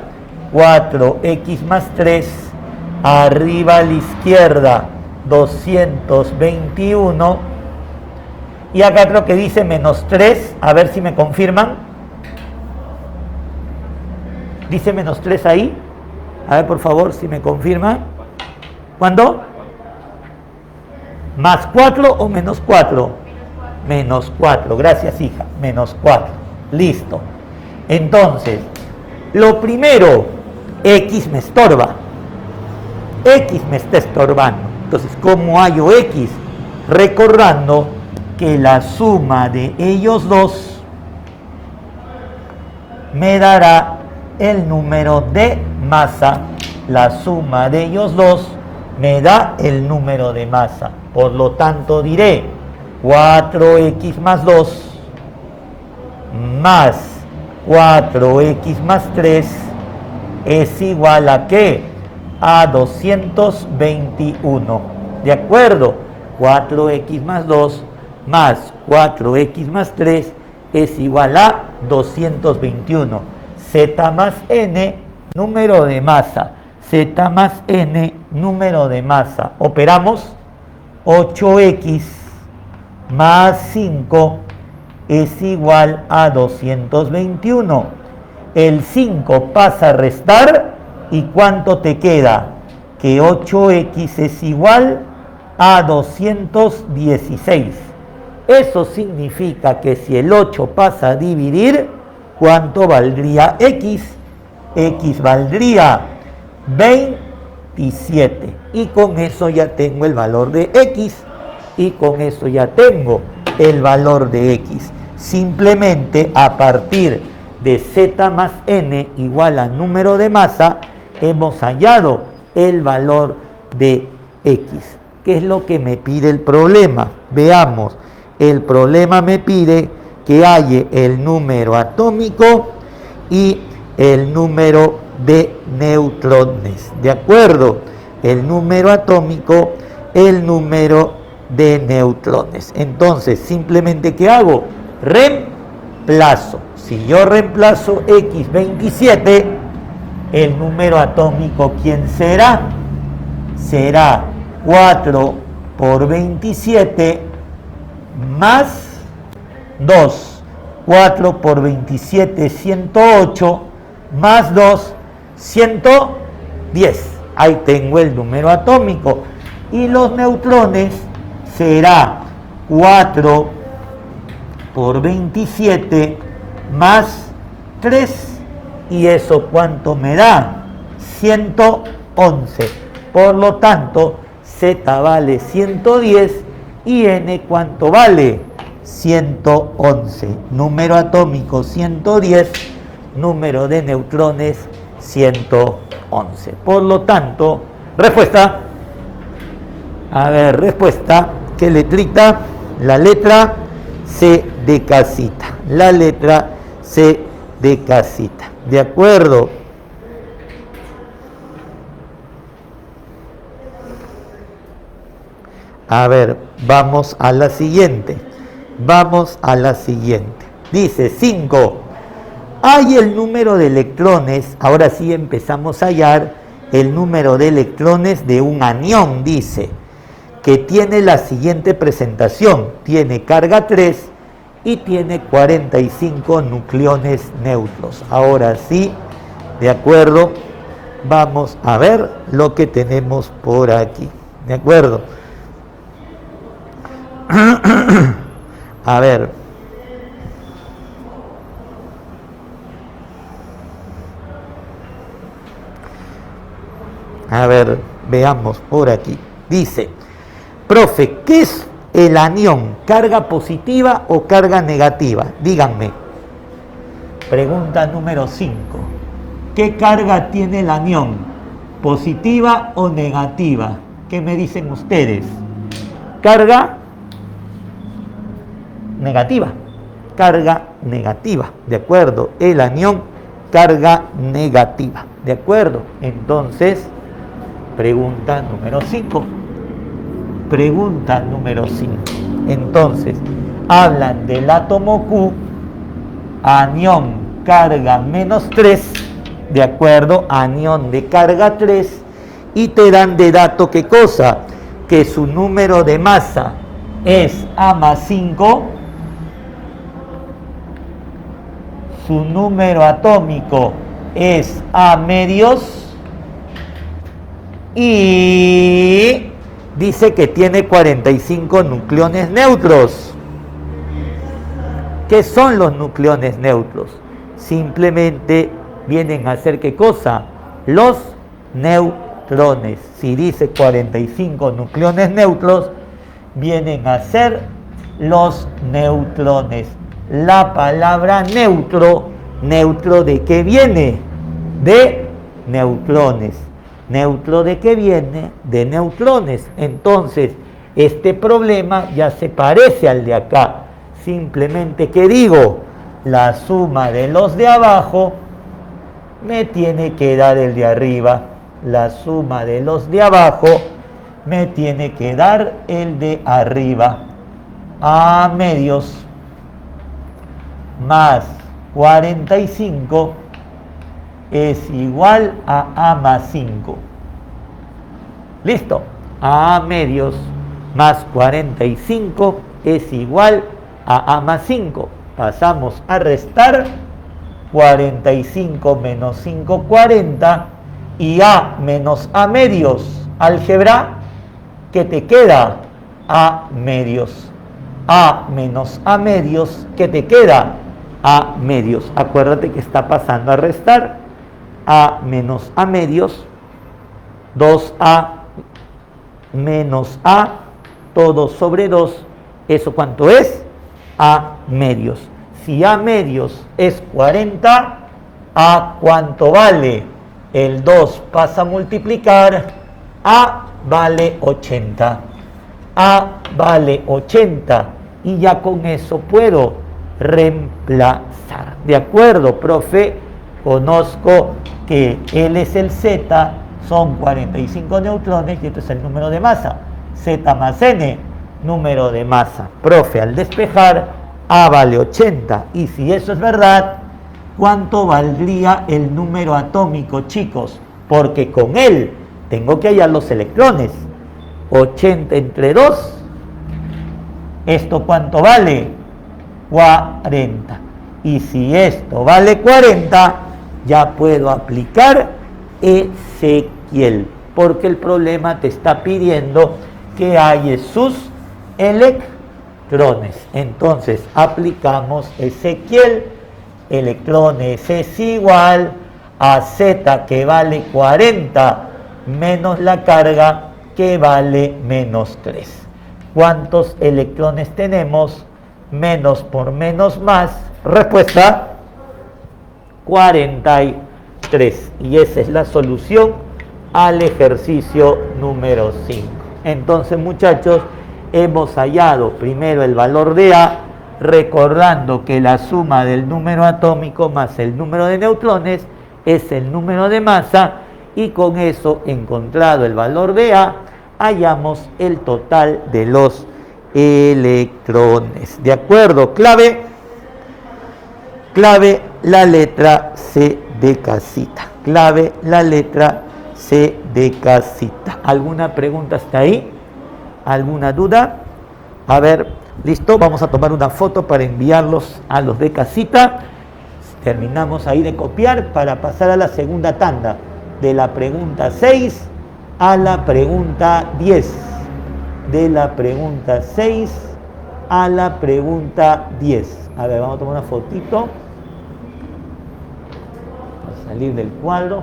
4x más 3. Arriba a la izquierda, 221. Y acá creo que dice menos 3. A ver si me confirman. ¿Dice menos 3 ahí? A ver, por favor, si me confirman. ¿Cuándo? ¿Más 4 o menos 4? Menos 4, gracias hija, menos 4, listo. Entonces, lo primero, X me estorba. X me está estorbando. Entonces, ¿cómo hallo X? Recordando que la suma de ellos dos me dará el número de masa. La suma de ellos dos me da el número de masa. Por lo tanto, diré 4x más 2 más 4x más 3 es igual a ¿qué? A 221. ¿De acuerdo? 4x más 2 más 4x más 3 es igual a 221. Z más n, número de masa. Z más n, número de masa. Operamos. 8x más 5 es igual a 221. El 5 pasa a restar y ¿cuánto te queda? Que 8x es igual a 216. Eso significa que si el 8 pasa a dividir, ¿cuánto valdría x? X valdría 27. Y con eso ya tengo el valor de x. Y con eso ya tengo el valor de x. Simplemente a partir de z más n igual a número de masa, hemos hallado el valor de x. ¿Qué es lo que me pide el problema? Veamos. El problema me pide que halle el número atómico y el número de neutrones. ¿De acuerdo? El número atómico, el número de neutrones. Entonces, simplemente, ¿qué hago? Reemplazo. Si yo reemplazo x27, el número atómico, ¿quién será? Será 4 por 27 más 2. 4 por 27, 108, más 2, 110. Ahí tengo el número atómico. Y los neutrones será 4 por 27 más 3. ¿Y eso cuánto me da? 111. Por lo tanto, Z vale 110 y N ¿cuánto vale? 111. Número atómico 110, número de neutrones 111. Por lo tanto, respuesta. A ver, respuesta. ¿Qué letrita? La letra C de casita. La letra C de casita. ¿De acuerdo? A ver, vamos a la siguiente. Dice 5. Hay el número de electrones. Ahora sí empezamos a hallar el número de electrones de un anión, dice, que tiene la siguiente presentación. Tiene carga 3 y tiene 45 nucleones neutros. Ahora sí, de acuerdo, vamos a ver lo que tenemos por aquí. ¿De acuerdo? A ver. A ver, veamos por aquí. Dice, profe, ¿qué es el anión? ¿Carga positiva o carga negativa? Díganme. Pregunta número 5. ¿Qué carga tiene el anión? ¿Positiva o negativa? ¿Qué me dicen ustedes? Carga negativa. Carga negativa. ¿De acuerdo? El anión, carga negativa. ¿De acuerdo? Entonces, pregunta número 5. Entonces, hablan del átomo Q, anión carga -3, ¿de acuerdo? Anión de carga 3, y te dan de dato ¿qué cosa? Que su número de masa es A+5, su número atómico es A medios, y dice que tiene 45 nucleones neutros. ¿Qué son los nucleones neutros? Simplemente vienen a ser ¿qué cosa? Los neutrones. Si dice 45 nucleones neutros, vienen a ser los neutrones. La palabra neutro, ¿neutro de qué viene? De neutrones. ¿Neutro de qué viene? De neutrones. Entonces, este problema ya se parece al de acá. Simplemente, ¿qué digo? La suma de los de abajo me tiene que dar el de arriba. La suma de los de abajo me tiene que dar el de arriba. A medios más 45 es igual a A+5. ¿Listo? A medios más 45 es igual a A+5. Pasamos a restar. 45 menos 5, 40. Y A menos A medios. Álgebra, ¿qué te queda? A medios. A menos A medios, ¿qué te queda? A medios. Acuérdate que está pasando a restar. A menos A medios, 2A menos A, todo sobre 2, ¿eso cuánto es? A medios. Si A medios es 40, ¿A cuánto vale? El 2 pasa a multiplicar, A vale 80. A vale 80, y ya con eso puedo reemplazar. ¿De acuerdo, profe? Conozco que L es el Z, son 45 neutrones, y esto es el número de masa. Z más N, número de masa. Profe, al despejar, A vale 80. Y si eso es verdad, ¿cuánto valdría el número atómico, chicos? Porque con él tengo que hallar los electrones. 80 entre 2, ¿esto cuánto vale? 40. Y si esto vale 40, ya puedo aplicar Ezequiel, porque el problema te está pidiendo que halles sus electrones. Entonces aplicamos Ezequiel. Electrones es igual a Z, que vale 40, menos la carga, que vale menos 3. ¿Cuántos electrones tenemos? Menos por menos más. Respuesta: 43. Y esa es la solución al ejercicio número 5. Entonces, muchachos, hemos hallado primero el valor de A, recordando que la suma del número atómico más el número de neutrones es el número de masa, y con eso, encontrado el valor de A, hallamos el total de los electrones. ¿De acuerdo? Clave, la letra C de casita. Clave, la letra C de casita. ¿Alguna pregunta hasta ahí? ¿Alguna duda? A ver, listo, vamos a tomar una foto para enviarlos a los de casita. Terminamos ahí de copiar para pasar a la segunda tanda, de la pregunta 6 a la pregunta 10. De la pregunta 6 a la pregunta 10. A ver, vamos a tomar una fotito. A salir del cuadro.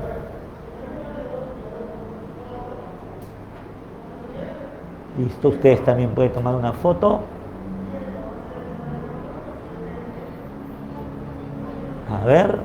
Listo, ustedes también pueden tomar una foto. A ver.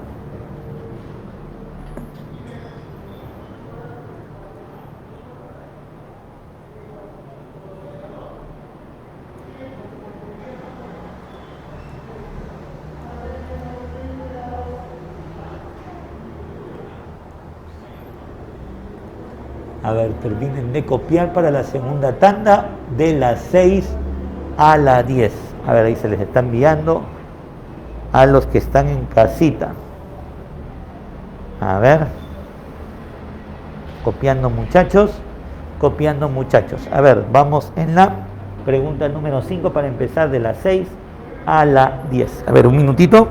A ver, terminen de copiar para la segunda tanda de las 6 a la 10. A ver, ahí se les está enviando a los que están en casita. A ver. Copiando muchachos. Copiando muchachos. A ver, vamos en la pregunta número 5 para empezar de las 6 a la 10. A ver, un minutito.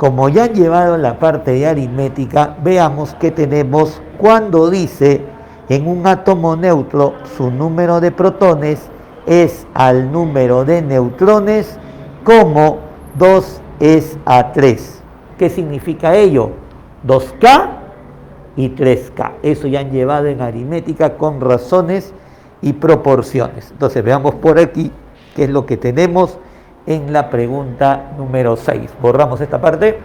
como ya han llevado la parte de aritmética, veamos qué tenemos cuando dice en un átomo neutro su número de protones es al número de neutrones como 2 es a 3. ¿Qué significa ello? 2K y 3K. Eso ya han llevado en aritmética con razones y proporciones. Entonces veamos por aquí qué es lo que tenemos en la pregunta número 6. Borramos esta parte.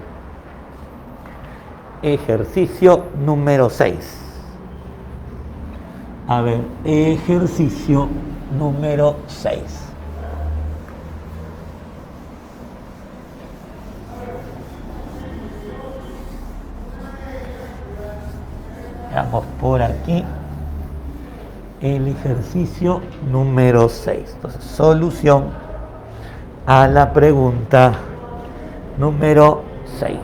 Ejercicio número 6. A ver, ejercicio número 6. Veamos por aquí el ejercicio número 6. Entonces, solución a la pregunta número 6.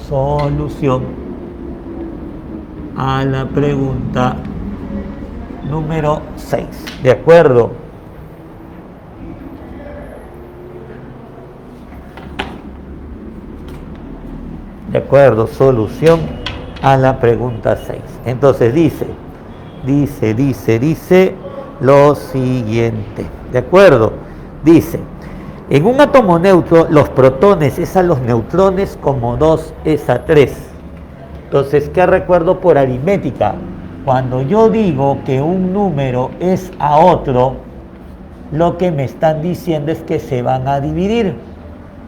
Solución a la pregunta número 6. ¿De acuerdo? De acuerdo, solución a la pregunta 6. Entonces dice lo siguiente. ¿De acuerdo? Dice, en un átomo neutro los protones es a los neutrones como 2 es a 3. Entonces, ¿qué recuerdo por aritmética? Cuando yo digo que un número es a otro, lo que me están diciendo es que se van a dividir.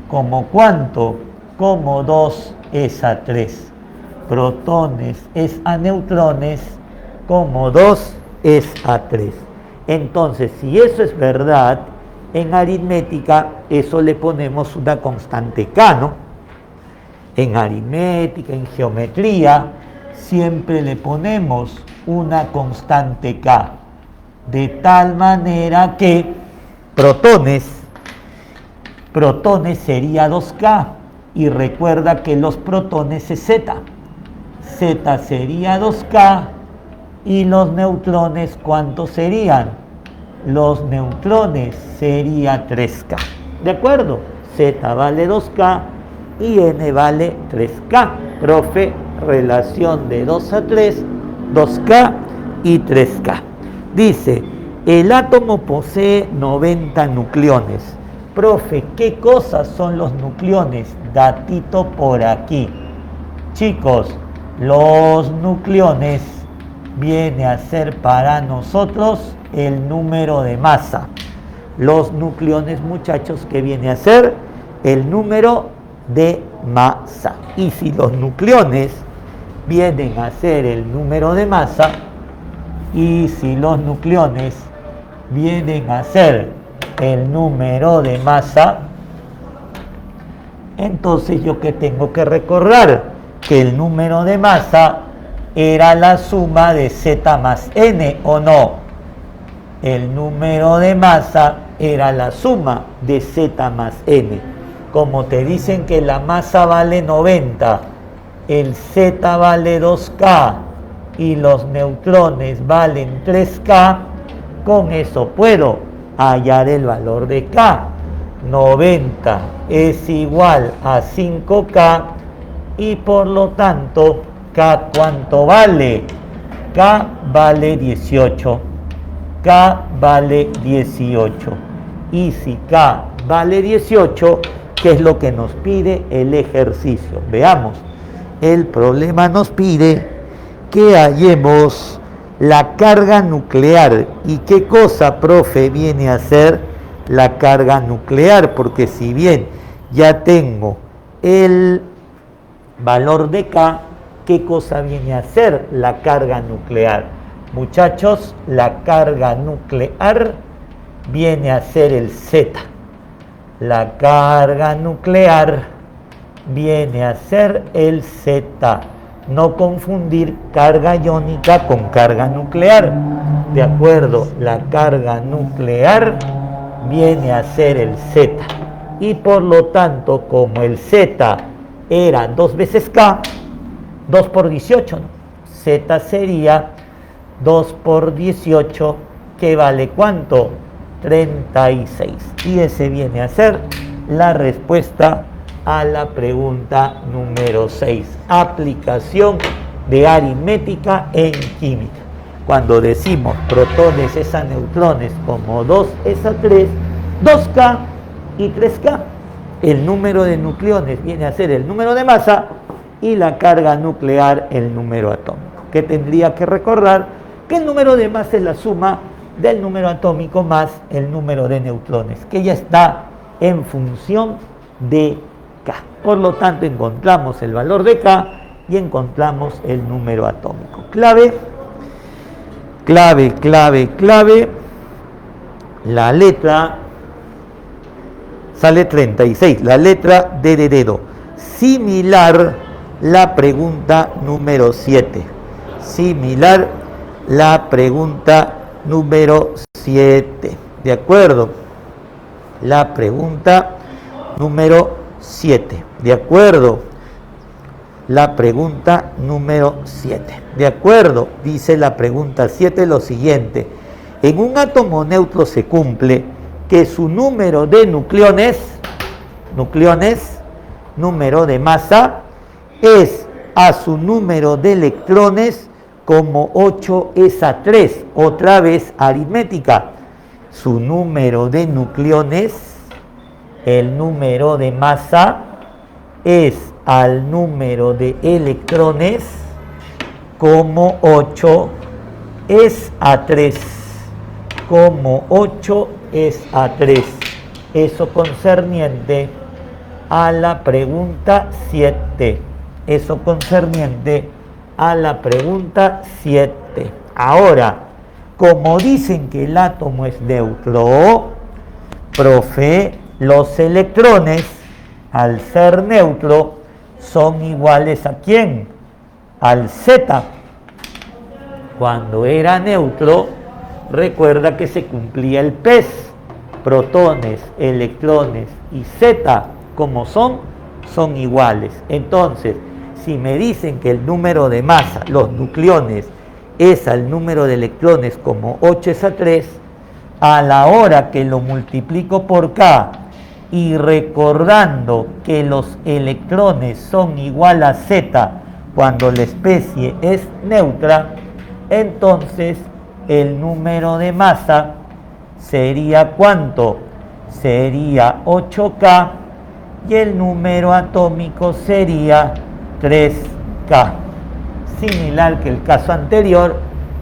¿Como cuánto? Como 2 es a 3. Protones es a neutrones como 2 es a 3. Entonces, si eso es verdad, en aritmética eso le ponemos una constante K, ¿no? En aritmética, en geometría, siempre le ponemos una constante K, de tal manera que protones sería 2K, y recuerda que los protones es Z sería 2K, y los neutrones, ¿cuántos serían? Los neutrones sería 3K, ¿de acuerdo? Z vale 2K y N vale 3K. Profe, relación de 2 a 3, 2K y 3K. Dice, el átomo posee 90 nucleones. Profe, ¿qué cosas son los nucleones? Datito por aquí. Chicos, los nucleones viene a ser para nosotros el número de masa. Los nucleones, muchachos, ¿qué viene a ser? El número de masa. Y si los nucleones vienen a ser el número de masa, entonces yo que tengo que recordar que el número de masa era la suma de Z más N, ¿o no? El número de masa era la suma de Z más N. Como te dicen que la masa vale 90, el Z vale 2K y los neutrones valen 3K, con eso puedo hallar el valor de K. 90 es igual a 5K y por lo tanto K, ¿cuánto vale? K vale 18. K vale 18. Y si K vale 18, ¿qué es lo que nos pide el ejercicio? Veamos. El problema nos pide que hallemos la carga nuclear. ¿Y qué cosa, profe, viene a ser la carga nuclear? Porque si bien ya tengo el valor de K, ¿qué cosa viene a ser la carga nuclear? Muchachos, la carga nuclear viene a ser el Z. La carga nuclear viene a ser el Z. No confundir carga iónica con carga nuclear. De acuerdo, la carga nuclear viene a ser el Z. Y por lo tanto, como el Z era 2 veces K, 2 por 18, ¿no? Z sería 2 por 18, que vale ¿cuánto? 36. Y ese viene a ser la respuesta a la pregunta número 6. Aplicación de aritmética en química. Cuando decimos protones es a neutrones como 2 es a 3, 2K y 3K. El número de nucleones viene a ser el número de masa y la carga nuclear el número atómico. ¿Qué tendría que recordar? Que el número de masa es la suma del número atómico más el número de neutrones, que ya está en función de K. Por lo tanto, encontramos el valor de K y encontramos el número atómico. Clave, la letra, sale 36, la letra D de dedo. Similar la pregunta número 7. Similar la pregunta número 7. ¿De acuerdo? La pregunta número 7. ¿De acuerdo? La pregunta número 7. ¿De acuerdo? Dice la pregunta 7 lo siguiente. En un átomo neutro se cumple que su número de nucleones, número de masa, es a su número de electrones como 8 es a 3. Otra vez aritmética. Su número de nucleones, el número de masa, es al número de electrones como 8 es a 3. Como 8 es a 3. Eso concerniente a la pregunta 7. Eso concerniente a la pregunta 7. Ahora, como dicen que el átomo es neutro, profe, los electrones, al ser neutro, son iguales ¿a quién? Al Z. Cuando era neutro, recuerda que se cumplía el PES. Protones, electrones y Z, como son iguales. Entonces, si me dicen que el número de masa, los nucleones, es al número de electrones como 8 es a 3, a la hora que lo multiplico por K y recordando que los electrones son igual a Z cuando la especie es neutra, entonces el número de masa sería ¿cuánto? Sería 8K y el número atómico sería 3K. Similar que el caso anterior,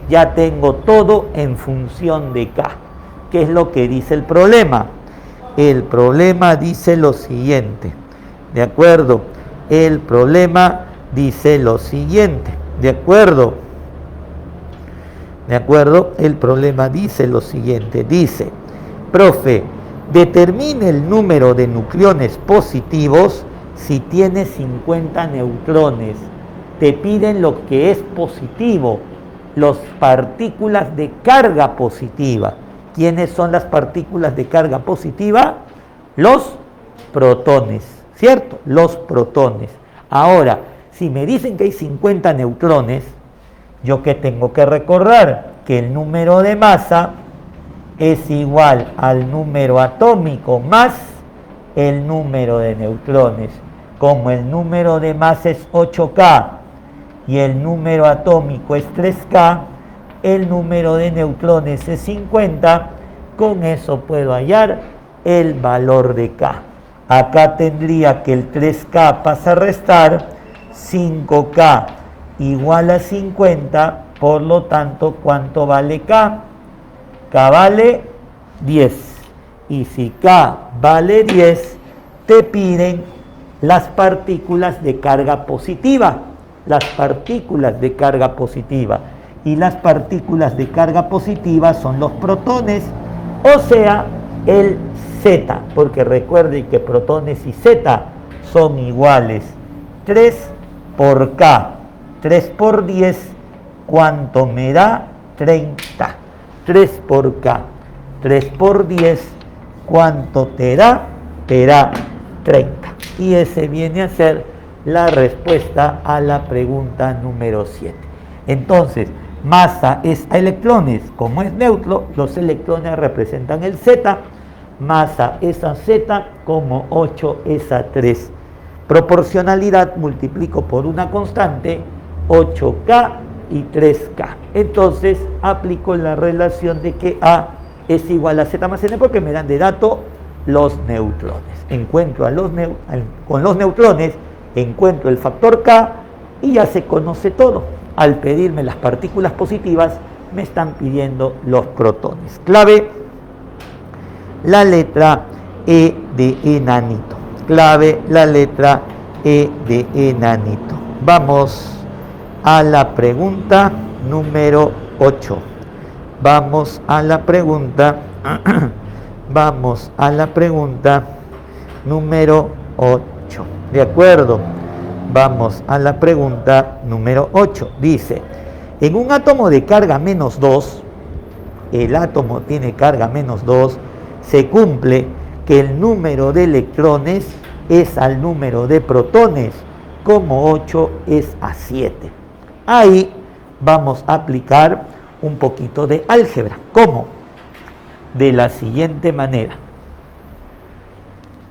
ya tengo todo en función de K. ¿Qué es lo que dice el problema? El problema dice lo siguiente, ¿de acuerdo? El problema dice lo siguiente, ¿de acuerdo? ¿De acuerdo? El problema dice lo siguiente, dice, profe, determine el número de nucleones positivos si tiene 50 neutrones. Te piden lo que es positivo, las partículas de carga positiva. ¿Quiénes son las partículas de carga positiva? Los protones, ¿cierto? Los protones. Ahora, si me dicen que hay 50 neutrones, ¿yo qué tengo que recordar? Que el número de masa es igual al número atómico más el número de neutrones. Como el número de masa es 8K y el número atómico es 3K, el número de neutrones es 50, con eso puedo hallar el valor de K. Acá tendría que el 3K pasa a restar, 5K igual a 50, por lo tanto, ¿cuánto vale K? K vale 10. Y si K vale 10, te piden las partículas de carga positiva. Las partículas de carga positiva. Y las partículas de carga positiva son los protones, o sea, el Z, porque recuerden que protones y Z son iguales. 3 por K, 3 por 10, ¿cuánto me da? 30. 3 por K, 3 por 10, ¿cuánto te da? Te da 30. Y ese viene a ser la respuesta a la pregunta número 7. Entonces, masa es a electrones. Como es neutro, los electrones representan el Z. Masa es a Z, como 8 es a 3. Proporcionalidad, multiplico por una constante, 8K y 3K. Entonces aplico la relación de que A es igual a Z más N porque me dan de dato los neutrones. Encuentro con los neutrones, encuentro el factor K y ya se conoce todo. Al pedirme las partículas positivas, me están pidiendo los protones. Clave, la letra E de enanito. Clave, la letra E de enanito. Vamos a la pregunta número 8. Vamos a la pregunta número 8. ¿De acuerdo? Vamos a la pregunta número 8. Dice, en un átomo de carga menos 2, el átomo tiene carga menos 2, se cumple que el número de electrones es al número de protones, como 8 es a 7. Ahí vamos a aplicar un poquito de álgebra. ¿Cómo? De la siguiente manera.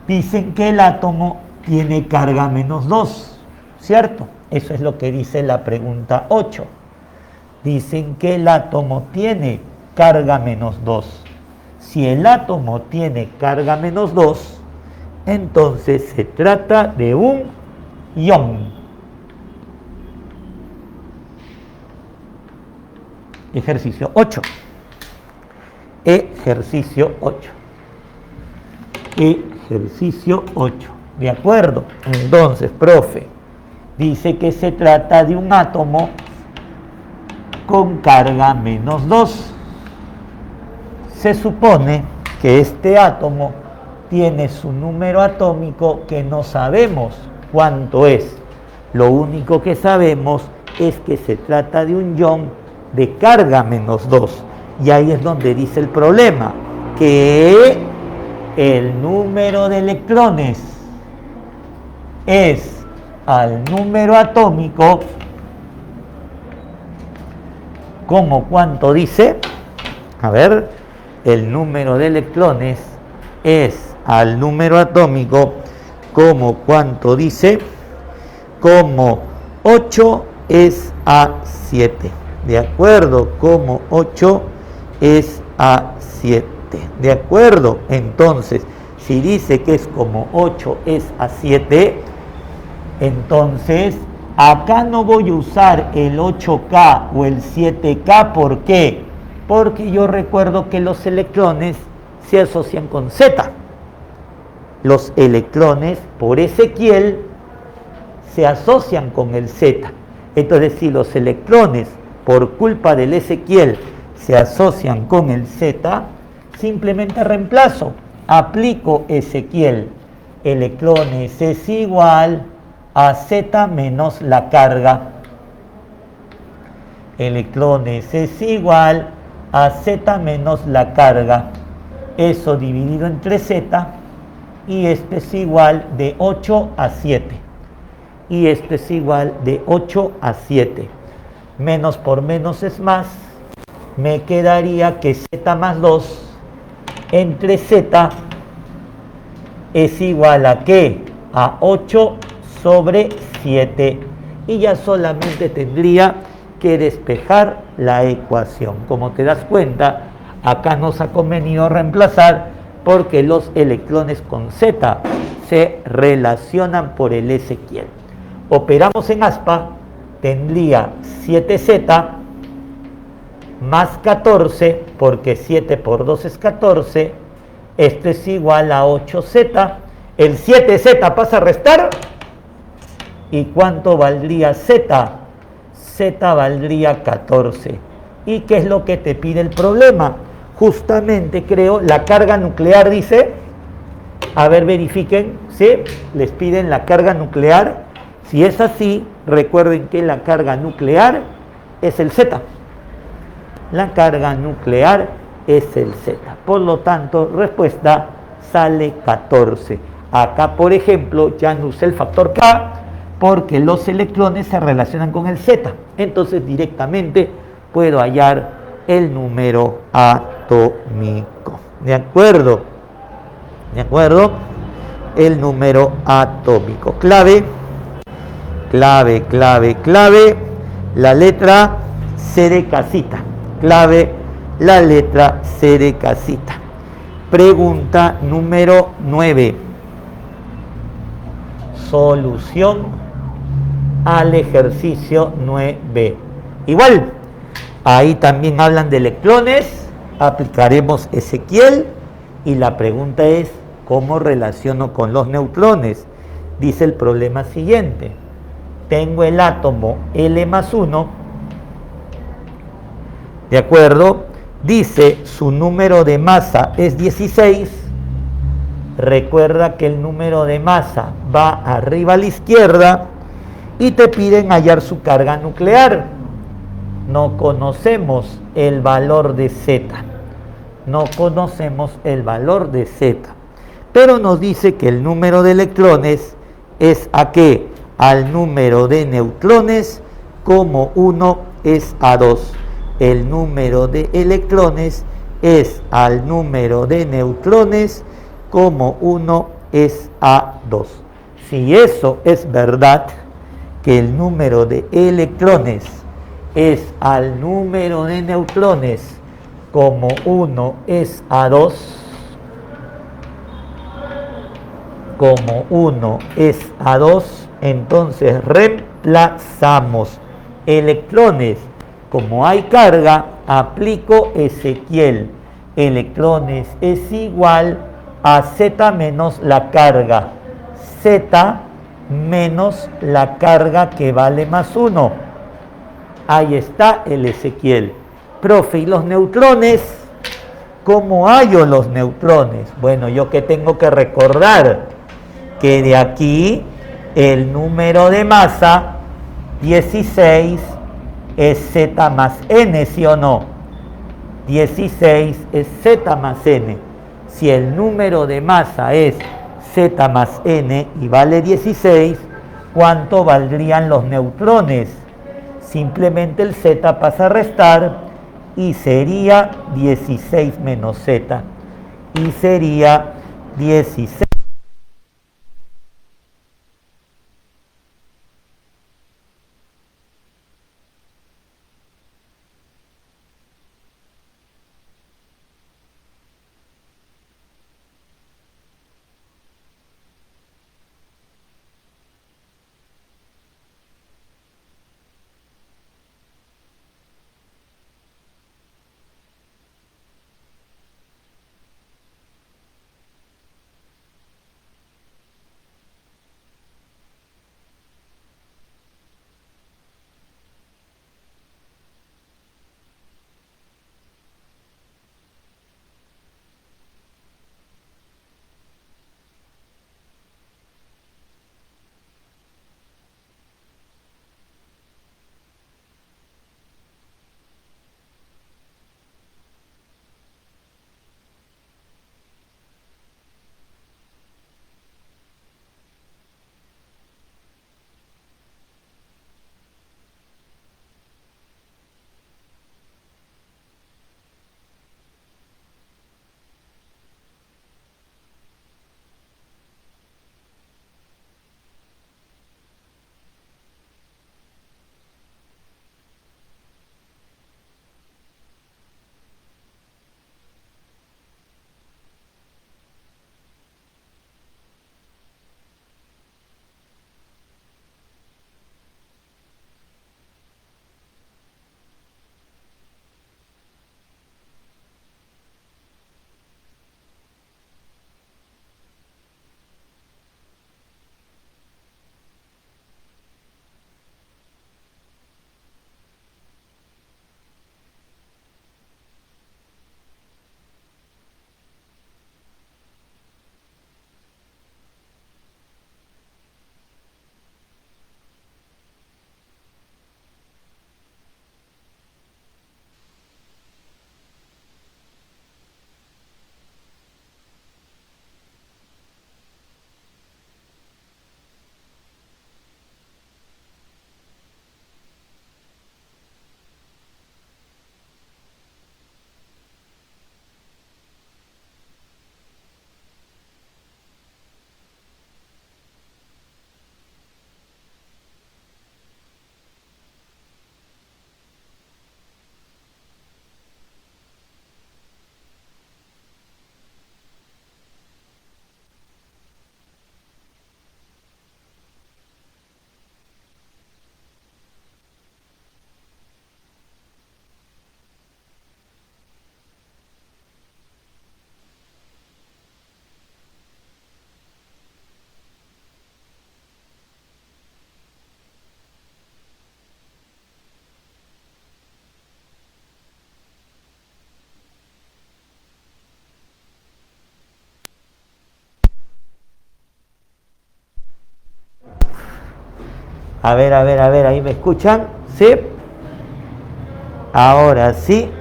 Dicen que el átomo tiene carga menos 2, ¿cierto? Eso es lo que dice la pregunta 8. Dicen que el átomo tiene carga menos 2. Si el átomo tiene carga menos 2, entonces se trata de un ion. Ejercicio 8. Ejercicio 8. Ejercicio 8. ¿De acuerdo? Entonces, profe, dice que se trata de un átomo con carga menos 2. Se supone que este átomo tiene su número atómico que no sabemos cuánto es. Lo único que sabemos es que se trata de un ion de carga menos 2. Y ahí es donde dice el problema, que el número de electrones es al número atómico, como cuánto dice, a ver, el número de electrones es al número atómico, como cuánto dice, como 8 es a 7. ¿De acuerdo? Como 8 es a 7. ¿De acuerdo? Entonces, si dice que es como 8 es a 7, entonces acá no voy a usar el 8K o el 7K. ¿Por qué? Porque yo recuerdo que los electrones se asocian con Z. Los electrones, por Ezequiel, se asocian con el Z. Entonces, si los electrones, por culpa del Ezequiel, se asocian con el Z, simplemente reemplazo. Aplico Ezequiel. Electrones es igual a Z menos la carga. Electrones es igual a Z menos la carga. Eso dividido entre Z, y esto es igual de 8 a 7. Y esto es igual de 8 a 7. Menos por menos es más. Me quedaría que Z más 2 entre Z es igual a ¿qué? A 8 sobre 7. Y ya solamente tendría que despejar la ecuación. Como te das cuenta, acá nos ha convenido reemplazar porque los electrones con Z se relacionan por el Ezequiel. Operamos en aspa, tendría 7Z más 14, porque 7 por 2 es 14, esto es igual a 8Z, el 7Z pasa a restar, ¿y cuánto valdría Z? Z valdría 14. ¿Y qué es lo que te pide el problema? Justamente creo, la carga nuclear dice, a ver, verifiquen, ¿sí? Les piden la carga nuclear. Si es así, recuerden que la carga nuclear es el Z. La carga nuclear es el Z. Por lo tanto, respuesta sale 14. Acá, por ejemplo, ya no usé el factor K porque los electrones se relacionan con el Z. Entonces, directamente puedo hallar el número atómico. ¿De acuerdo? ¿De acuerdo? el número atómico. Clave, clave, clave, clave, la letra C de casita. Clave, la letra C de casita. Pregunta número 9. Solución al ejercicio 9. Igual, ahí también hablan de electrones, aplicaremos Ezequiel y la pregunta es, ¿cómo relaciono con los neutrones? Dice el problema siguiente, tengo el átomo L más 1, ¿de acuerdo? Dice, su número de masa es 16, recuerda que el número de masa va arriba a la izquierda y te piden hallar su carga nuclear. No conocemos el valor de Z, no conocemos el valor de Z, pero nos dice que el número de electrones es ¿a qué? Al número de neutrones como 1 es a 2. El número de electrones es al número de neutrones como 1 es a 2. Si eso es verdad, que el número de electrones es al número de neutrones como 1 es a 2, como 1 es a 2, entonces reemplazamos electrones. Como hay carga, aplico Ezequiel. Electrones es igual a Z menos la carga. Z menos la carga que vale más 1. Ahí está el Ezequiel. Profe, ¿y los neutrones? ¿Cómo hallo los neutrones? Bueno, yo que tengo que recordar que de aquí el número de masa 16 es Z más N, ¿sí o no? 16 es Z más N. Si el número de masa es Z más N y vale 16, ¿cuánto valdrían los neutrones? Simplemente el Z pasa a restar y sería 16 menos Z. Y sería 16. A ver, ¿ahí me escuchan? ¿Sí? Ahora sí.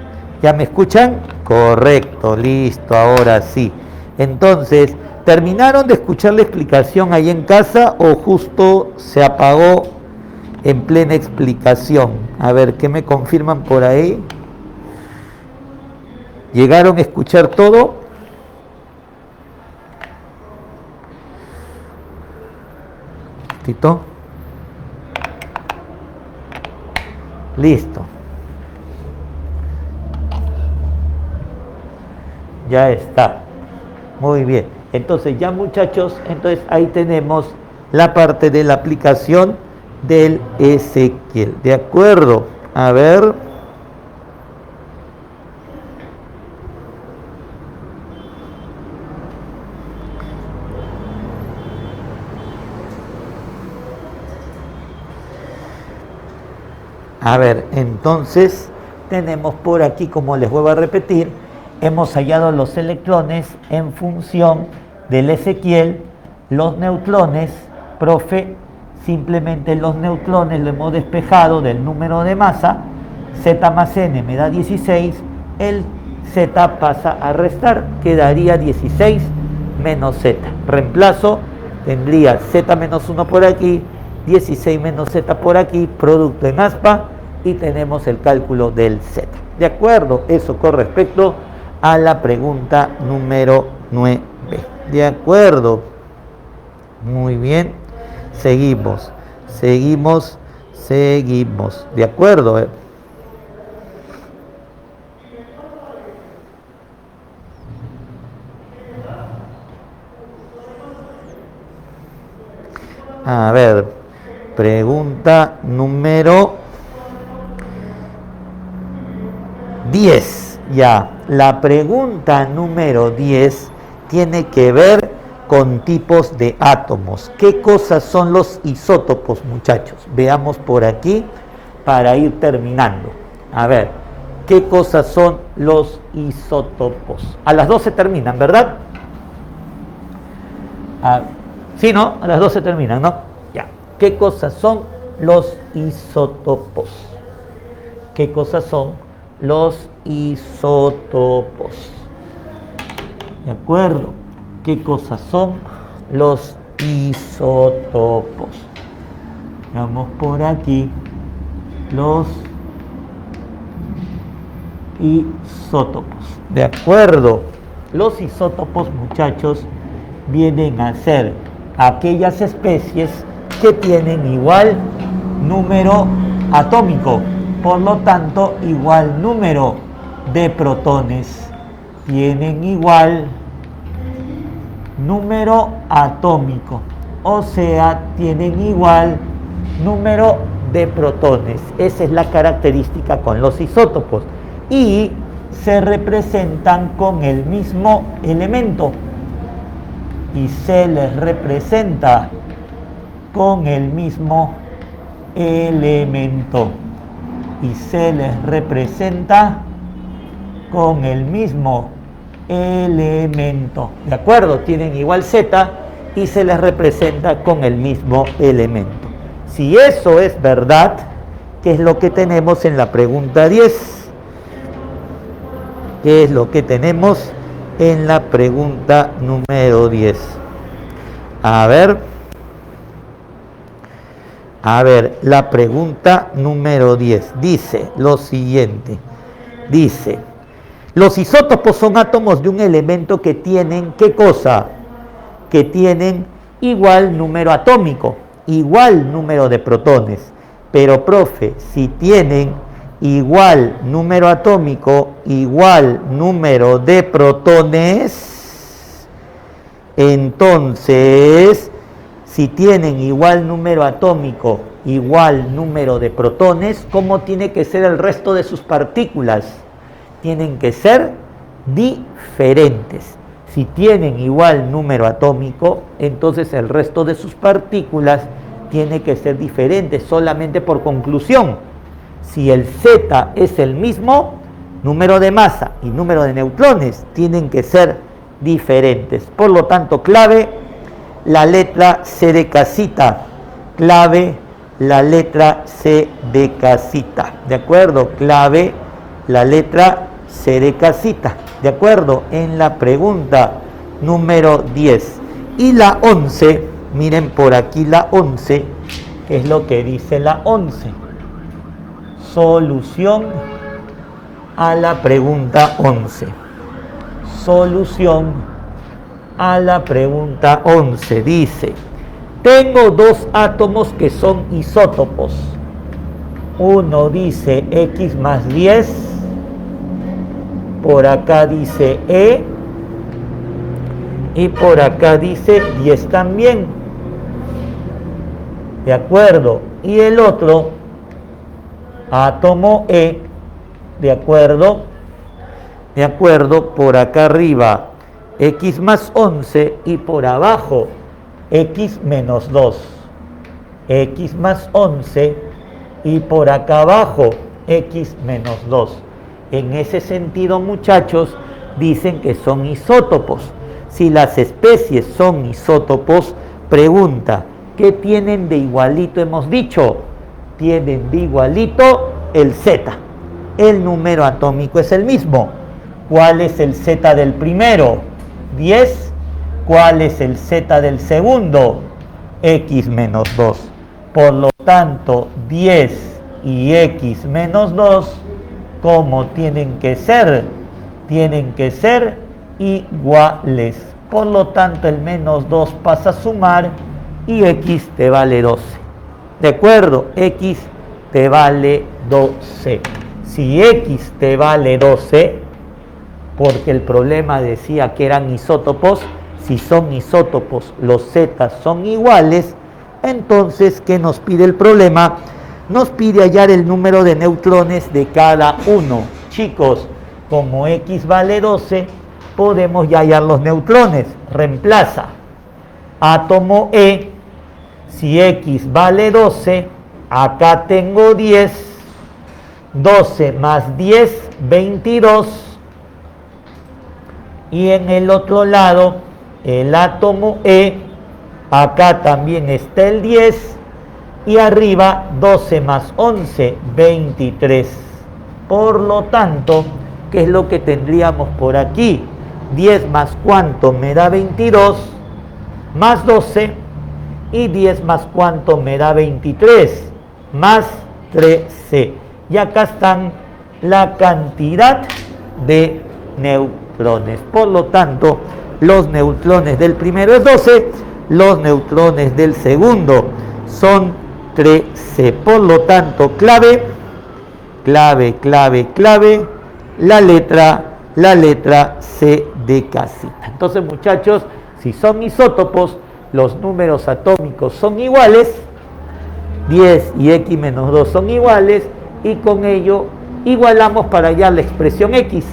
¿Ya me escuchan? Correcto, listo, ahora sí. Entonces, ¿terminaron de escuchar la explicación ahí en casa o justo se apagó en plena explicación? A ver, ¿qué me confirman por ahí? ¿Llegaron a escuchar todo? ¿Tito? Listo. Ya está. Muy bien. Entonces ya muchachos, entonces ahí tenemos la parte de la aplicación del Ezequiel. ¿De acuerdo? A ver. A ver, entonces tenemos por aquí, como les vuelvo a repetir, hemos hallado los electrones en función del Ezequiel, los neutrones, profe, simplemente los neutrones lo hemos despejado del número de masa, Z más N me da 16, el Z pasa a restar, quedaría 16 menos Z. Reemplazo, tendría Z menos 1 por aquí, 16 menos Z por aquí, producto en aspa, y tenemos el cálculo del Z. ¿De acuerdo? Eso con respecto a la pregunta número 9. ¿De acuerdo? Muy bien. Seguimos. ¿De acuerdo? A ver, pregunta número 10. Ya, la pregunta número 10 tiene que ver con tipos de átomos. ¿Qué cosas son los isótopos, muchachos? Veamos por aquí para ir terminando. A ver, ¿qué cosas son los isótopos? A las 12 terminan, ¿verdad? Sí, ¿no? A las 12 terminan, ¿no? Ya. ¿Qué cosas son los isótopos? ¿Qué cosas son los isótopos? ¿De acuerdo? ¿Qué cosas son los isótopos? Vamos por aquí. Los isótopos. ¿De acuerdo? Los isótopos, muchachos, vienen a ser aquellas especies que tienen igual número atómico, por lo tanto igual número de protones, tienen igual número atómico, o sea, tienen igual número de protones. Esa es la característica con los isótopos, y se representan con el mismo elemento, y se les representa con el mismo elemento, y se les representa con el mismo elemento. ¿De acuerdo? Tienen igual Z y se les representa con el mismo elemento. Si eso es verdad, ¿qué es lo que tenemos en la pregunta 10? ¿Qué es lo que tenemos en la pregunta número 10? A ver, la pregunta número 10 dice lo siguiente. Dice, los isótopos son átomos de un elemento que tienen, ¿qué cosa? Que tienen igual número atómico, igual número de protones. Pero, profe, si tienen igual número atómico, igual número de protones, entonces, si tienen igual número atómico, igual número de protones, ¿cómo tiene que ser el resto de sus partículas? Tienen que ser diferentes. Si tienen igual número atómico, entonces el resto de sus partículas tiene que ser diferente, solamente por conclusión. Si el Z es el mismo, número de masa y número de neutrones tienen que ser diferentes. Por lo tanto, clave, la letra C de casita. Clave, la letra C de casita, ¿de acuerdo? Clave, la letra C de casita, ¿de acuerdo? En la pregunta número 10. Y la 11, miren por aquí la 11, ¿qué es lo que dice la 11? Solución a la pregunta 11. Solución a la pregunta 11. Dice, tengo dos átomos que son isótopos. Uno dice X más 10, por acá dice E, y por acá dice 10 también. ¿De acuerdo? Y el otro átomo E, ¿de acuerdo? De acuerdo, por acá arriba X más 11 y por abajo X menos 2. X más 11 y por acá abajo X menos 2. En ese sentido, muchachos, dicen que son isótopos. Si las especies son isótopos, pregunta, ¿qué tienen de igualito? Hemos dicho, tienen de igualito el Z. El número atómico es el mismo. ¿Cuál es el Z del primero? 10. ¿Cuál es el Z del segundo? X menos 2. Por lo tanto, 10 y X menos 2, ¿cómo tienen que ser? Tienen que ser iguales. Por lo tanto, el menos 2 pasa a sumar y X te vale 12. ¿De acuerdo? X te vale 12. Si X te vale 12, porque el problema decía que eran isótopos, si son isótopos, los Z son iguales, entonces, ¿qué nos pide el problema? Nos pide hallar el número de neutrones de cada uno. Chicos, como X vale 12, podemos ya hallar los neutrones. Reemplaza átomo E, si X vale 12, acá tengo 10, 12 más 10, 22, y en el otro lado, el átomo E, acá también está el 10, y arriba 12 más 11, 23. Por lo tanto, ¿qué es lo que tendríamos por aquí? 10 más cuánto me da 22, más 12, y 10 más cuánto me da 23, más 13. Y acá están la cantidad de neutrones. Por lo tanto, los neutrones del primero es 12, los neutrones del segundo son 13. Por lo tanto, clave, la letra C de casita. Entonces, muchachos, si son isótopos, los números atómicos son iguales, 10 y X menos 2 son iguales, y con ello igualamos para hallar la expresión X.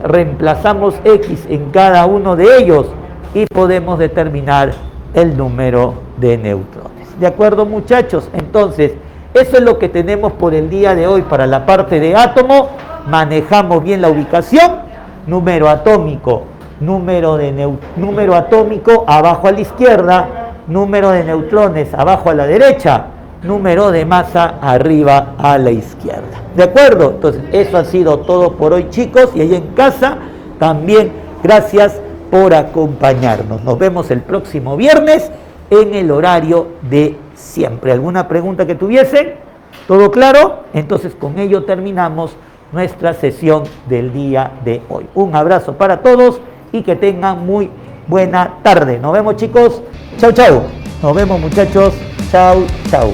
Reemplazamos X en cada uno de ellos y podemos determinar el número de neutrones. ¿De acuerdo, muchachos? Entonces, eso es lo que tenemos por el día de hoy para la parte de átomo. Manejamos bien la ubicación, número atómico, número atómico abajo a la izquierda, número de neutrones abajo a la derecha, número de masa arriba a la izquierda. ¿De acuerdo? Entonces, eso ha sido todo por hoy, chicos, y ahí en casa también gracias por acompañarnos. Nos vemos el próximo viernes en el horario de siempre. ¿Alguna pregunta que tuviesen? ¿Todo claro? Entonces, con ello terminamos nuestra sesión del día de hoy. Un abrazo para todos y que tengan muy buena tarde. Nos vemos, chicos. Chau, chau. Nos vemos, muchachos. Chau, chau.